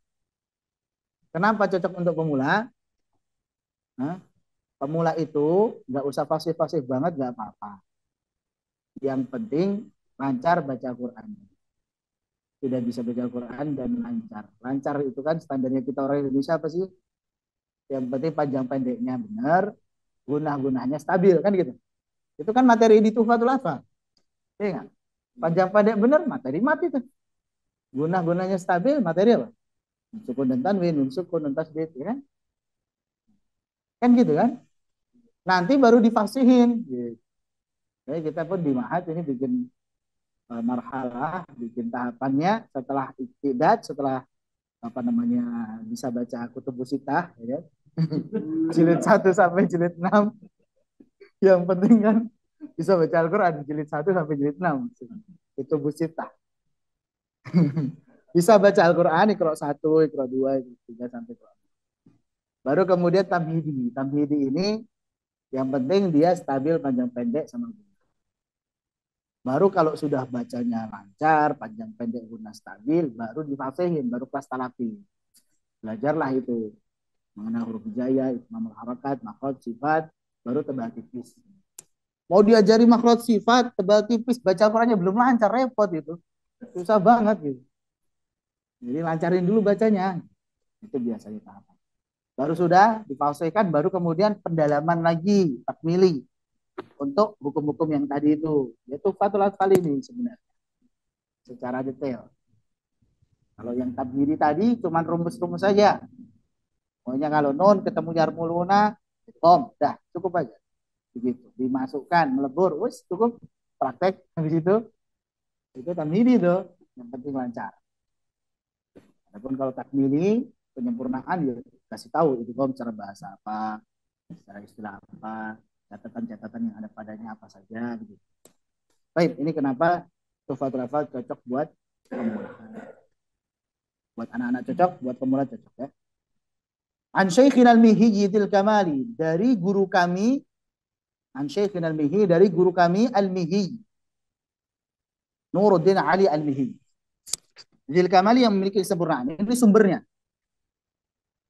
Kenapa cocok untuk pemula? Nah, pemula itu nggak usah fasih-fasih banget, nggak apa-apa. Yang penting lancar baca Quran. Tidak bisa baca Quran dan lancar. Lancar itu kan standarnya kita orang Indonesia apa sih? Yang penting panjang pendeknya benar, gunah-gunahnya stabil kan gitu. Itu kan materi di Tuhfatul Atfal. Iya kan? Panjang pendek benar materi mati tuh. Gunah-gunahnya stabil materi apa? Sukun dan tanwin, nun sukun dan tasdid, ya kan? Kan gitu kan? Nanti baru difasihin. Gitu. Jadi kita pun di Ma'had ini bikin marhalah, bikin tahapannya setelah iktidad, setelah apa namanya bisa baca kutubus sitah, ya kan? Jilid 1 sampai jilid 6. Yang penting kan bisa baca Al-Quran jilid 1 sampai jilid 6. Kutubus sitah. Bisa baca Al-Quran Iqra 1, Iqra 2, Iqra 3 sampai Iqra. Baru kemudian tamhidi. Tamhidi ini yang penting dia stabil panjang pendek sama guna. Baru kalau sudah bacanya lancar, panjang pendek guna stabil, baru difasihin, baru kelas talapi. Belajarlah itu mengenal huruf hijaya, itmamul harakat, makhraj, sifat, baru tebal tipis. Mau diajari makhraj sifat, tebal tipis, baca Qurannya belum lancar, repot itu. Susah banget gitu. Jadi lancarin dulu bacanya. Itu biasanya tahapan. Baru sudah difalsaikan, baru kemudian pendalaman lagi, takmili untuk hukum-hukum yang tadi itu. Yaitu Fathul Atfal ini sebenarnya secara detail. Kalau yang tabiri tadi cuma rumus-rumus saja. Pokoknya kalau nun ketemu jarmuluna, bom, dah cukup aja. Begitu. Dimasukkan, melebur, wis cukup praktek habis itu tamhidi tuh, yang penting lancar. Adapun kalau takmili penyempurnaan ya kasih tahu itu bom cara bahasa apa, secara istilah apa, catatan-catatan yang ada padanya apa saja gitu. Baik, ini kenapa Tuhfatul Atfal cocok buat pemula. Buat anak-anak cocok, buat pemula cocok ya. An Syaikhina al-Mihiyyil Kamali, dari guru kami, An Syaikhina al-Mihi, dari guru kami al-Mihi, Nuruddin Ali al-Mihi. Zil Kamali yang memiliki kesempurnaan. Ini sumbernya.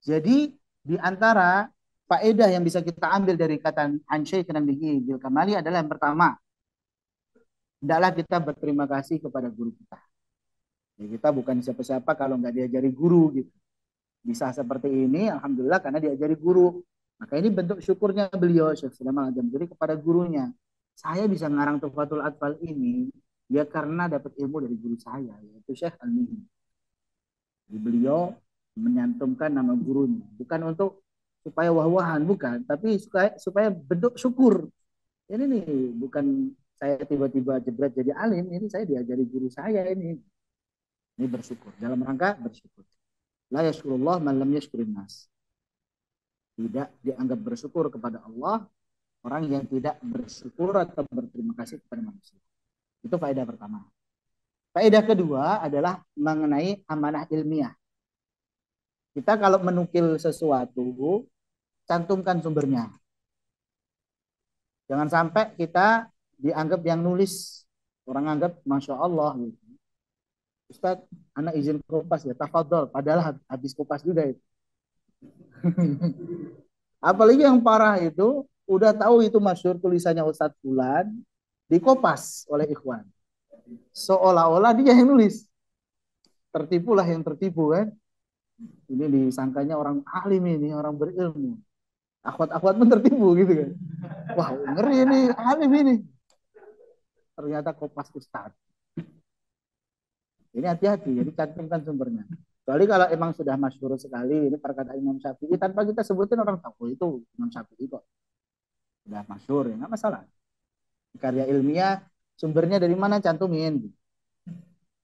Jadi di antara faedah yang bisa kita ambil dari kata An Syaikhina al-Mihi Zil Kamali adalah yang pertama, hendaklah kita berterima kasih kepada guru kita. Ya, kita bukan siapa-siapa kalau nggak diajari guru gitu. Bisa seperti ini, alhamdulillah karena diajari guru. Maka ini bentuk syukurnya beliau Syekh Sulaiman Al-Jamzuri kepada gurunya. Saya bisa ngarang Tuhfatul Atfal ini ya karena dapat ilmu dari guru saya, yaitu Syekh Al-Mihi. Beliau menyantumkan nama gurunya, bukan untuk supaya wah-wahan, bukan, tapi supaya bentuk syukur. Ini nih bukan saya tiba-tiba jebret jadi alim, ini saya diajari guru saya ini. Ini bersyukur, dalam rangka bersyukur. La yashkurullah man lam yashkurin nas. Tidak dianggap bersyukur kepada Allah orang yang tidak bersyukur atau berterima kasih kepada manusia. Itu faedah pertama. Faedah kedua adalah mengenai amanah ilmiah. Kita kalau menukil sesuatu, cantumkan sumbernya. Jangan sampai kita dianggap yang nulis. Orang anggap Masya Allah gitu. Ustaz, anak izin kupas ya, tafadhol. Padahal habis kupas juga itu. Apalagi yang parah itu, udah tahu itu masyhur tulisannya Ustadz Fulan, dikopas oleh ikhwan. Seolah-olah dia yang nulis. Tertipulah yang tertipu kan. Ini disangkanya orang alim ini, orang berilmu. Akhwat-akhwat pun tertipu gitu kan. Wah, ngeri ini, alim ini. Ternyata kopas Ustadz. Ini hati-hati, jadi cantumkan sumbernya. Kecuali kalau emang sudah masyhur sekali, ini perkataan Imam Syafi'i, tanpa kita sebutin orang tahu itu Imam Syafi'i kok. Sudah masyhur, ya nggak masalah. Karya ilmiah, sumbernya dari mana cantumin.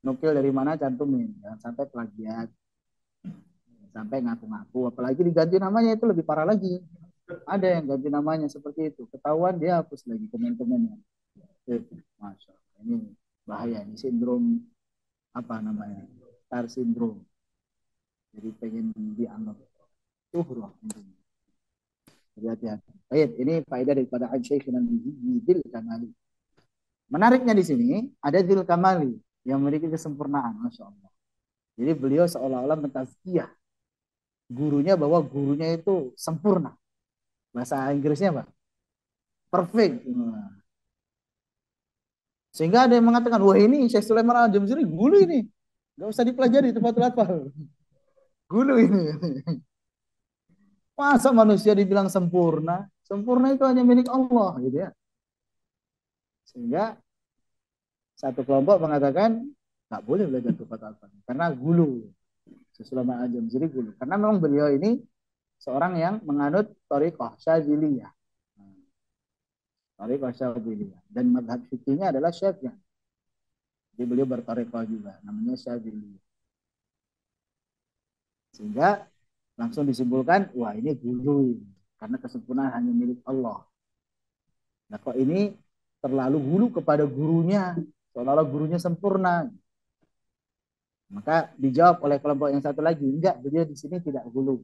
Nukil dari mana cantumin. Jangan sampai plagiat. Sampai ngaku-ngaku. Apalagi diganti namanya itu lebih parah lagi. Ada yang ganti namanya seperti itu. Ketahuan dia hapus lagi komen-komennya. Masya Allah. Ini bahaya. Ini sindrom apa namanya? Star syndrome. Jadi pengen dianggap suhroh. Jadi hati-hati. Baik, ini faedah daripada Al-Syekhina Dzil Kamali. Menariknya di sini ada Dzil Kamali yang memiliki kesempurnaan, Masya Allah. Jadi beliau seolah-olah mentazkiyah gurunya bahwa gurunya itu sempurna. Bahasa Inggrisnya apa? Perfect. Sehingga ada yang mengatakan, wah ini Syekh Sulaiman Al-Jamzuri gulu ini. Gak usah dipelajari tempat hafal. Gulu ini. Masa manusia dibilang sempurna? Sempurna itu hanya milik Allah gitu ya. Sehingga satu kelompok mengatakan nggak boleh belajar tempat hafal karena gulu. Sulaiman Al-Jamzuri gulu. Karena memang beliau ini seorang yang menganut thariqah Syadziliyah. Thariqah Syadziliyah. Dan madhab fikihnya adalah Syafi'iyah. Jadi beliau berthariqah juga. Namanya Syadziliyah. Sehingga langsung disimpulkan, wah ini gulu. Karena kesempurnaan hanya milik Allah. Nah kok ini terlalu gulu kepada gurunya. Seolah-olah gurunya sempurna. Maka dijawab oleh kelompok yang satu lagi. Enggak, beliau di sini tidak gulu.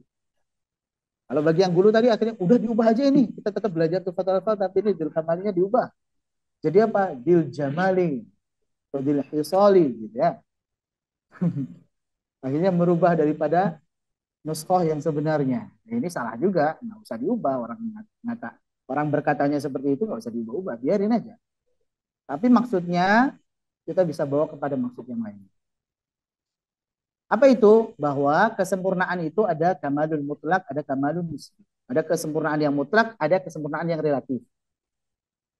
Kalau bagi yang gulu tadi akhirnya udah diubah aja ini. Kita tetap belajar tuh fatal tapi ini dil kamalinya diubah. Jadi apa? Dil jamali atau dil hisali gitu ya. Akhirnya merubah daripada nuskhoh yang sebenarnya. Nah, ini salah juga, nggak usah diubah. Orang berkatanya seperti itu nggak usah diubah-ubah, biarin aja. Tapi maksudnya kita bisa bawa kepada maksud yang lain. Apa itu? Bahwa kesempurnaan itu ada kamalul mutlak, ada kamalul nisbi. Ada kesempurnaan yang mutlak, ada kesempurnaan yang relatif.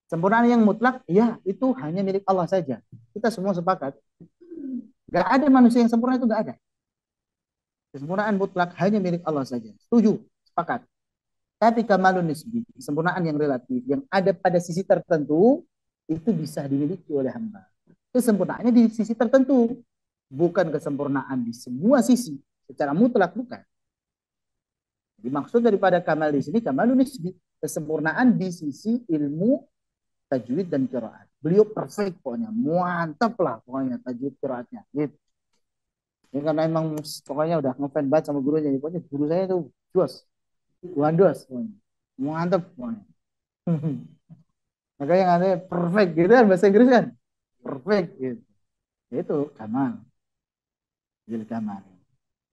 Sempurnaan yang mutlak, ya itu hanya milik Allah saja. Kita semua sepakat. Gak ada manusia yang sempurna, itu gak ada. Kesempurnaan mutlak hanya milik Allah saja. Setuju, sepakat. Tapi kamalun nisbi, kesempurnaan yang relatif, yang ada pada sisi tertentu, itu bisa dimiliki oleh hamba. Kesempurnaannya di sisi tertentu. Bukan kesempurnaan di semua sisi. Secara mutlak bukan. Jadi maksud daripada kamal di sini, kamalun nisbi. Kesempurnaan di sisi ilmu, tajwid dan qiraat. Beliau perfect pokoknya, mantap lah pokoknya tajwid qiraatnya. Gitu. Ini karena emang pokoknya udah ngefans banget sama gurunya. Pokoknya guru saya itu jos, guandos pokoknya. Mantap pokoknya. Makanya yang ada perfect gitu kan bahasa Inggris kan. Perfect gitu. Itu kamal. Jadi kamal.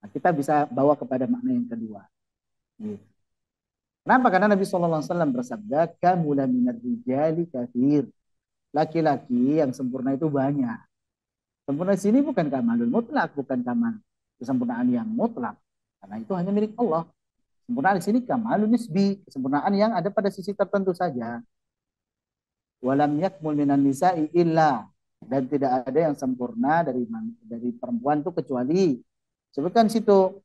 Nah, kita bisa bawa kepada makna yang kedua. Gitu. Kenapa? Karena Nabi SAW bersabda, kamula minar rijali kathir. Laki-laki yang sempurna itu banyak. Sempurna di sini bukan kamalul mutlak, bukan kamal kesempurnaan yang mutlak. Karena itu hanya milik Allah. Sempurnaan di sini kamalun nisbi, kesempurnaan yang ada pada sisi tertentu saja. Walam yakmul minan nisa'i illa, dan tidak ada yang sempurna dari perempuan itu kecuali sebutkan situ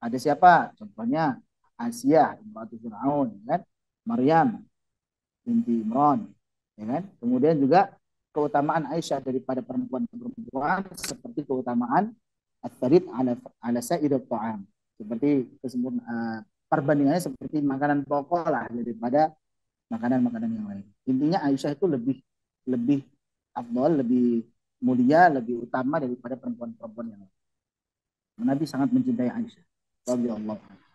ada siapa? Contohnya Asia, Imratu Fir'aun, kan? Maryam binti Imran, ya kan? Kemudian juga keutamaan Aisyah daripada perempuan-perempuan seperti keutamaan at-tarid ala sa'idat ta'am. Seperti perbandingannya seperti makanan pokok lah daripada makanan-makanan yang lain. Intinya Aisyah itu lebih afdal, lebih mulia, lebih utama daripada perempuan-perempuan yang lain. Nabi sangat mencintai Aisyah. radhiyallahu anha.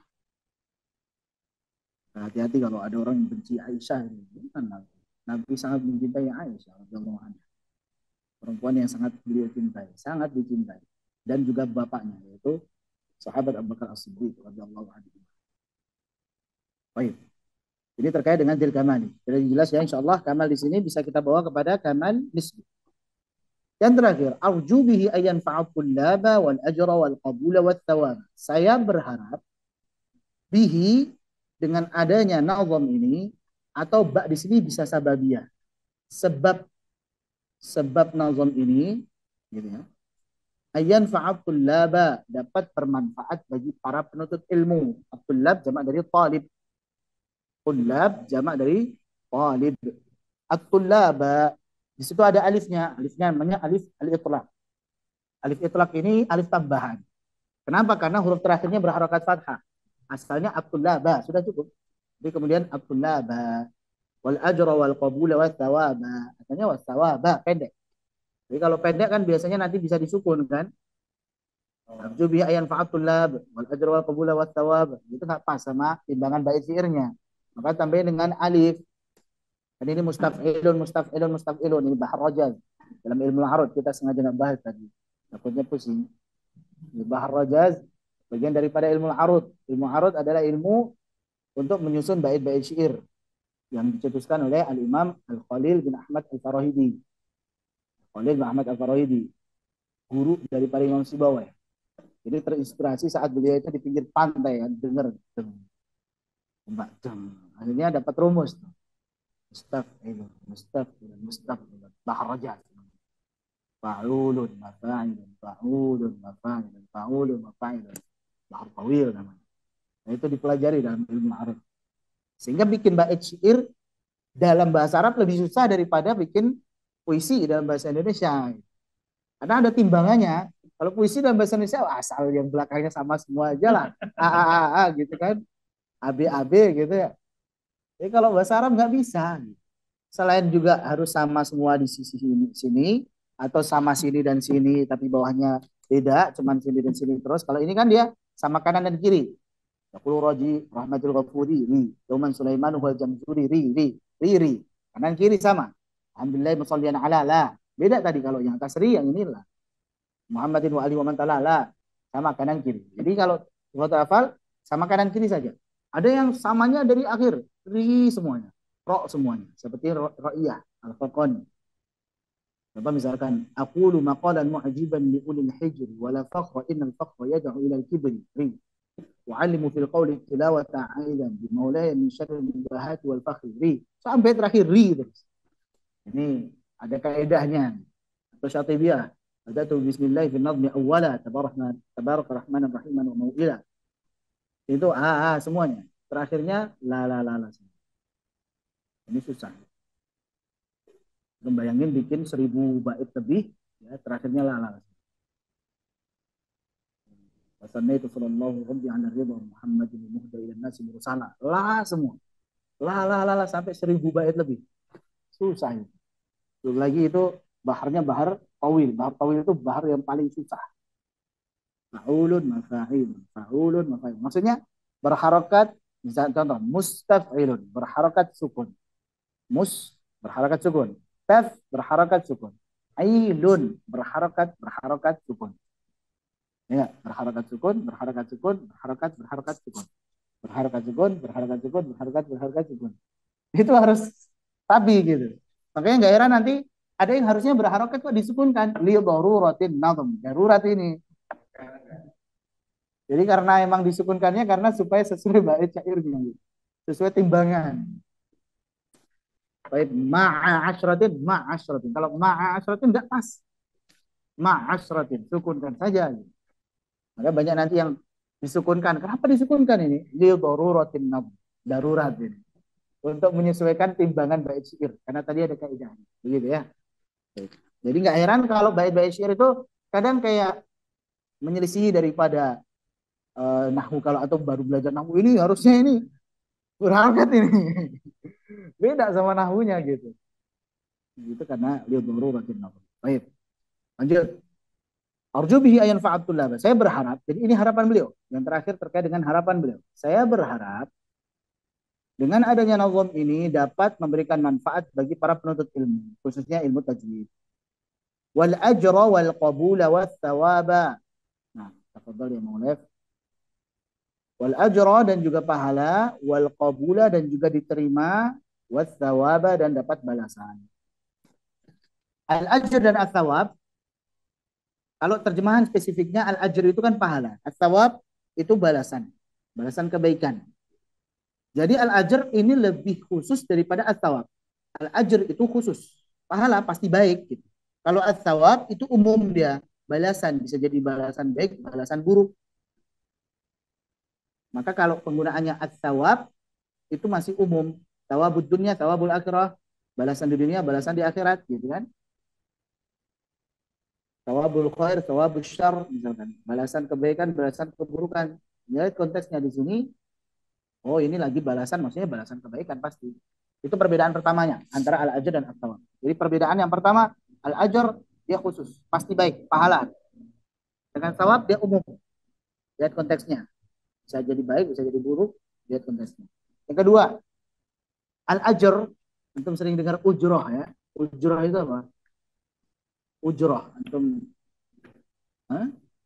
Hati-hati kalau ada orang yang benci Aisyah. Bukan Nabi. Nabi sangat mencintai Aisyah radhiyallahu anha. Perempuan yang sangat beliau cintai, sangat dicintai. Dan juga bapaknya, yaitu sahabat Abu Bakar As-Siddiq radhiyallahu anhu. Baik. Ini terkait dengan dil kamali. Jadi jelas ya, insyaallah kamal di sini bisa kita bawa kepada kamal nisbi. Yang terakhir, arju bihi ayyan fa'akul laba wal ajra wal qabula wal thawab. Saya berharap bihi dengan adanya nazam ini atau ba di sini bisa sababiyah. Sebab nazam ini gitu ya. Ayyan fa'akul laba dapat bermanfaat bagi para penuntut ilmu. At-tullab jamak dari talib. Tullab jamak dari talib. At-tullaba di situ ada alifnya. Alifnya namanya alif al-itlaq. Alif itlaq ini alif tambahan. Kenapa? Karena huruf terakhirnya berharokat fathah. Asalnya at-tullaba, sudah cukup. Jadi kemudian at-tullaba wal ajra wal qabula wa thawaba. Katanya wa thawaba pendek. Jadi kalau pendek kan biasanya nanti bisa disukun kan? Arju bihi ayan fa'at-tullab wal ajra wal qabula wa thawab. Itu enggak pas sama timbangan bait syairnya. Maka tambahin dengan alif. Dan ini mustaf'ilun. Ini bahar rajaz. Dalam ilmu arud kita sengaja nggak bahas tadi. Takutnya pusing. Ini bahar rajaz bagian daripada ilmu arud. Ilmu arud adalah ilmu untuk menyusun bait-bait syair yang dicetuskan oleh Al-Imam Al-Khalil bin Ahmad Al-Farahidi. Khalil bin Ahmad Al-Farahidi, guru daripada Imam Sibawai. Jadi terinspirasi saat beliau itu di pinggir pantai, kan, dengar akhirnya dapat rumus. Mustaf'ilun, bahar rajaz. Fa'ulun, mafa'ilun. Bahar tawil namanya. Nah, itu dipelajari dalam ilmu Arab. Sehingga bikin bait syair dalam bahasa Arab lebih susah daripada bikin puisi dalam bahasa Indonesia. Karena ada timbangannya. Kalau puisi dalam bahasa Indonesia asal yang belakangnya sama semua aja lah. A gitu kan. AB gitu ya. Jadi kalau bahasa Arab nggak bisa. Selain juga harus sama semua di sisi sini atau sama sini dan sini tapi bawahnya beda, cuman sini dan sini terus. Kalau ini kan dia sama kanan dan kiri. Yaqulu raji rahmatul ghafuri ri, Dauman Sulaiman wal jamzuri ri. Kanan kiri sama. Alhamdulillah musallian ala la. Beda tadi kalau yang tasri yang inilah. Muhammadin wa ali wa man talala. Sama kanan kiri. Jadi kalau surat hafal sama kanan kiri saja. Ada yang samanya dari akhir, ri semuanya, ro semuanya, seperti ra'iyah, al-faqani. Coba misalkan, aqulu maqalan mu'ajiban li ulil hijri, wala faqra innal faqra yad'u ila al-kibri, ri. Wa'allimu fil qawli tilawata aidan, bi maulaya min syarri al-mubahati wal fakhri, ri. Sampai terakhir, ri terus. Ini ada kaedahnya. Atau syatibiyah, adatu bismillah fi nadmi awwala, tabaraka rahmanan rahiman wa mau'ila. Itu semuanya. Terakhirnya la. Ini susah. Bayangin bikin 1000 bait lebih, ya, terakhirnya la. Wasanna itu sallallahu rabbi ala ridha Muhammadin muhda ila nasi mursala. La semua. La sampai 1000 bait lebih. Susah itu. Belum lagi itu baharnya bahar tawil. Bahar tawil itu bahar yang paling susah. Fa'ulun mafa'ilun. Maksudnya berharokat, misalnya contoh mustaf'ilun berharokat sukun, berharokat sukun, taf berharokat sukun, ailun berharokat sukun, ya, berharokat sukun, berharokat sukun. Itu harus tabi gitu. Makanya nggak heran nanti ada yang harusnya berharokat kok disukunkan, li daruratin nazm, darurat ini. Jadi karena emang disukunkannya karena supaya sesuai bait syairnya, sesuai timbangan. Baik, ma'asyratin. Kalau ma'asyratin enggak pas. Ma'asyratin, sukunkan saja. Maka banyak nanti yang disukunkan. Kenapa disukunkan ini? Li daruratin nazm, darurat ini. Untuk menyesuaikan timbangan bait syair. Karena tadi ada kaidahnya. Begitu ya. Baik. Jadi enggak heran kalau bait-bait syair itu kadang kayak menyelisihi daripada nahwu. Kalau atau baru belajar nahwu ini harusnya ini berharokat ini. Beda sama nahwunya gitu. Itu karena lihat daruratin nahwu. Baik. Lanjut. Arju bihi ayan fa'atullah. Saya berharap, jadi ini harapan beliau. Yang terakhir terkait dengan harapan beliau. Saya berharap dengan adanya nazam ini dapat memberikan manfaat bagi para penuntut ilmu, khususnya ilmu tajwid. Wal ajra wal qabula was thawaba. Nah, tafadhal ya Maulana. Wal ajra dan juga pahala, wal qabula dan juga diterima, was thawaba dan dapat balasan. Al ajr dan as thawab, kalau terjemahan spesifiknya al ajr itu kan pahala, as thawab itu balasan, balasan kebaikan. Jadi al-ajr ini lebih khusus daripada as-thawab. Al-ajr itu khusus. Pahala pasti baik gitu. Kalau as-thawab itu umum dia. Balasan bisa jadi balasan baik, balasan buruk. Maka kalau penggunaannya as-thawab itu masih umum. Thawabud dunya, thawabul akhirah. Balasan di dunia, balasan di akhirat gitu kan. Thawabul khair, thawabul syar misalkan. Balasan kebaikan, balasan keburukan. Jadi konteksnya di sini, oh ini lagi balasan, maksudnya balasan kebaikan pasti. Itu perbedaan pertamanya antara al-ajr dan at-thawab. Jadi perbedaan yang pertama, al-ajr dia khusus, pasti baik, pahala. Dengan thawab dia umum. Lihat konteksnya. Bisa jadi baik, bisa jadi buruk, lihat konteksnya. Yang kedua, al-ajr, antum sering dengar ujroh ya. Ujroh itu apa? Ujroh, antum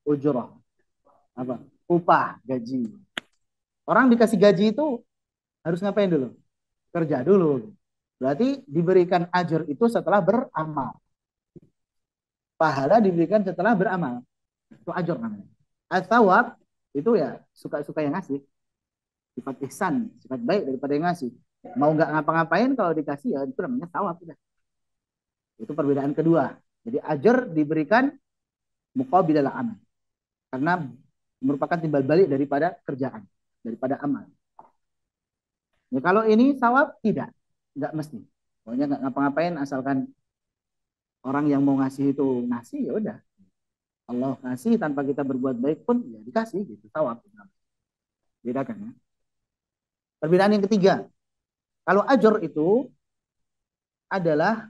ujroh apa? Upah, gaji. Orang dikasih gaji itu harus ngapain dulu? Kerja dulu. Berarti diberikan ajr itu setelah beramal. Pahala diberikan setelah beramal. Itu ajr namanya. As-thawab itu ya suka-suka yang ngasih. Sifat ihsan, sifat baik daripada yang ngasih. Mau nggak ngapa-ngapain kalau dikasih ya itu namanya thawab. Itu perbedaan kedua. Jadi ajr diberikan muqabilal amal. Karena merupakan timbal balik daripada kerjaan, daripada amal. Ya, kalau ini thawab tidak, nggak mesti. Pokoknya nggak ngapa-ngapain asalkan orang yang mau ngasih itu ngasih ya udah. Allah ngasih tanpa kita berbuat baik pun ya dikasih gitu, thawab. Bedakan ya. Perbedaan yang ketiga, kalau ajr itu adalah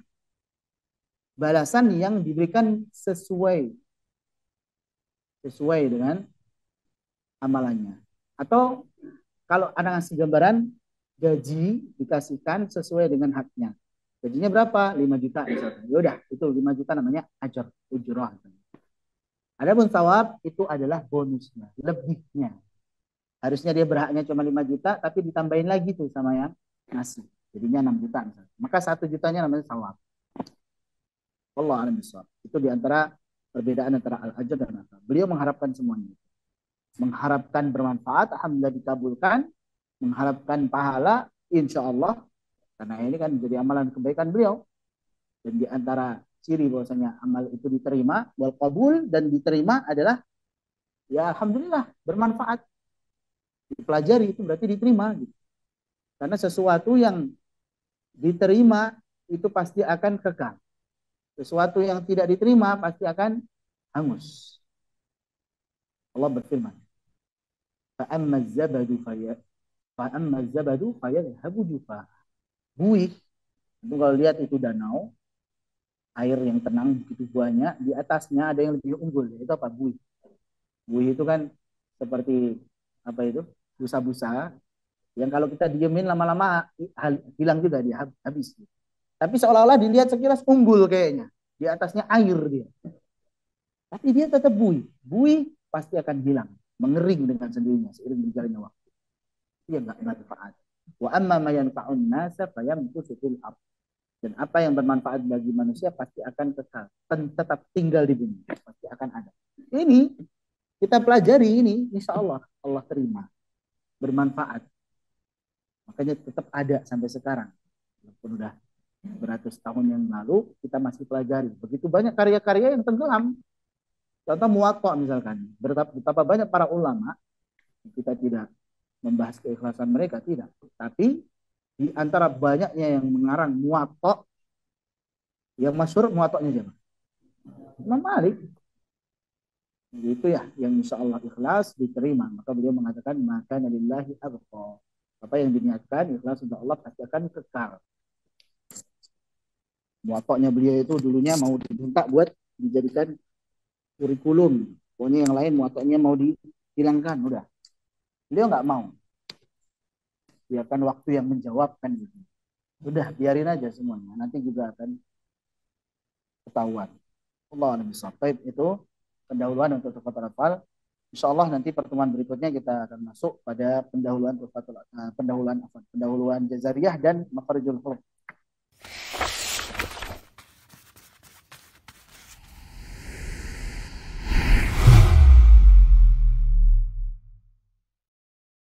balasan yang diberikan sesuai dengan amalannya. Atau kalau ada ngasih gambaran gaji dikasihkan sesuai dengan haknya. Gajinya berapa? 5 juta misalnya. Ya udah, itu 5 juta namanya ajr, ujrah. Adapun thawab itu adalah bonusnya, lebihnya. Harusnya dia berhaknya cuma 5 juta, tapi ditambahin lagi tuh sama yang ngasih. Jadinya 6 juta misalnya. Maka 1 jutanya namanya thawab. Wallahu a'lam bishawab. Itu diantara perbedaan antara al-ajr dan al-thawab. Beliau mengharapkan semuanya. Mengharapkan bermanfaat, alhamdulillah dikabulkan. Mengharapkan pahala, insya Allah. Karena ini kan menjadi amalan kebaikan beliau. Dan diantara ciri bahwasanya amal itu diterima, wal qabul dan diterima adalah ya alhamdulillah bermanfaat. Dipelajari itu berarti diterima gitu. Karena sesuatu yang diterima itu pasti akan kekal. Sesuatu yang tidak diterima pasti akan hangus. Allah berfirman, "Fa'amma az-zabadu fayadhhabu jufa." Buih, itu kalau lihat itu danau, air yang tenang begitu banyak, di atasnya ada yang lebih unggul, itu apa? Buih. Buih itu kan seperti apa itu? Busa-busa yang kalau kita diemin lama-lama hilang juga dia, habis. Tapi seolah-olah dilihat sekilas unggul kayaknya. Di atasnya air dia. Tapi dia tetap buih. Buih pasti akan hilang. Mengering dengan sendirinya seiring berjalannya waktu. Dia nggak bermanfaat. Wa amma ma yanfa'un nasa fayamkusu fil ardh. Dan apa yang bermanfaat bagi manusia pasti akan tetap tinggal di bumi. Pasti akan ada. Ini kita pelajari ini, insya Allah Allah terima. Bermanfaat. Makanya tetap ada sampai sekarang. Walaupun udah beratus tahun yang lalu kita masih pelajari. Begitu banyak karya-karya yang tenggelam. Contoh Muwatta misalkan. Betapa banyak para ulama, kita tidak membahas keikhlasan mereka, tidak. Tapi di antara banyaknya yang mengarang Muwatta, yang masyhur Muwatta'nya siapa? Imam Malik. Itu ya yang insya Allah ikhlas diterima. Maka beliau mengatakan maka nalillahi abqa. Apa yang diniatkan ikhlas untuk Allah pasti akan kekal. Muwatta'nya beliau itu dulunya mau diminta buat dijadikan kurikulum. Pokoknya yang lain muatannya mau dihilangkan, udah. Beliau nggak mau. Biarkan waktu yang menjawab kan gitu. Udah, biarin aja semuanya. Nanti juga akan ketahuan. Allah alam bissawab. Baik, itu pendahuluan untuk Tuhfatul Atfal. Insya Allah nanti pertemuan berikutnya kita akan masuk pada pendahuluan pendahuluan jazariyah dan makharijul huruf.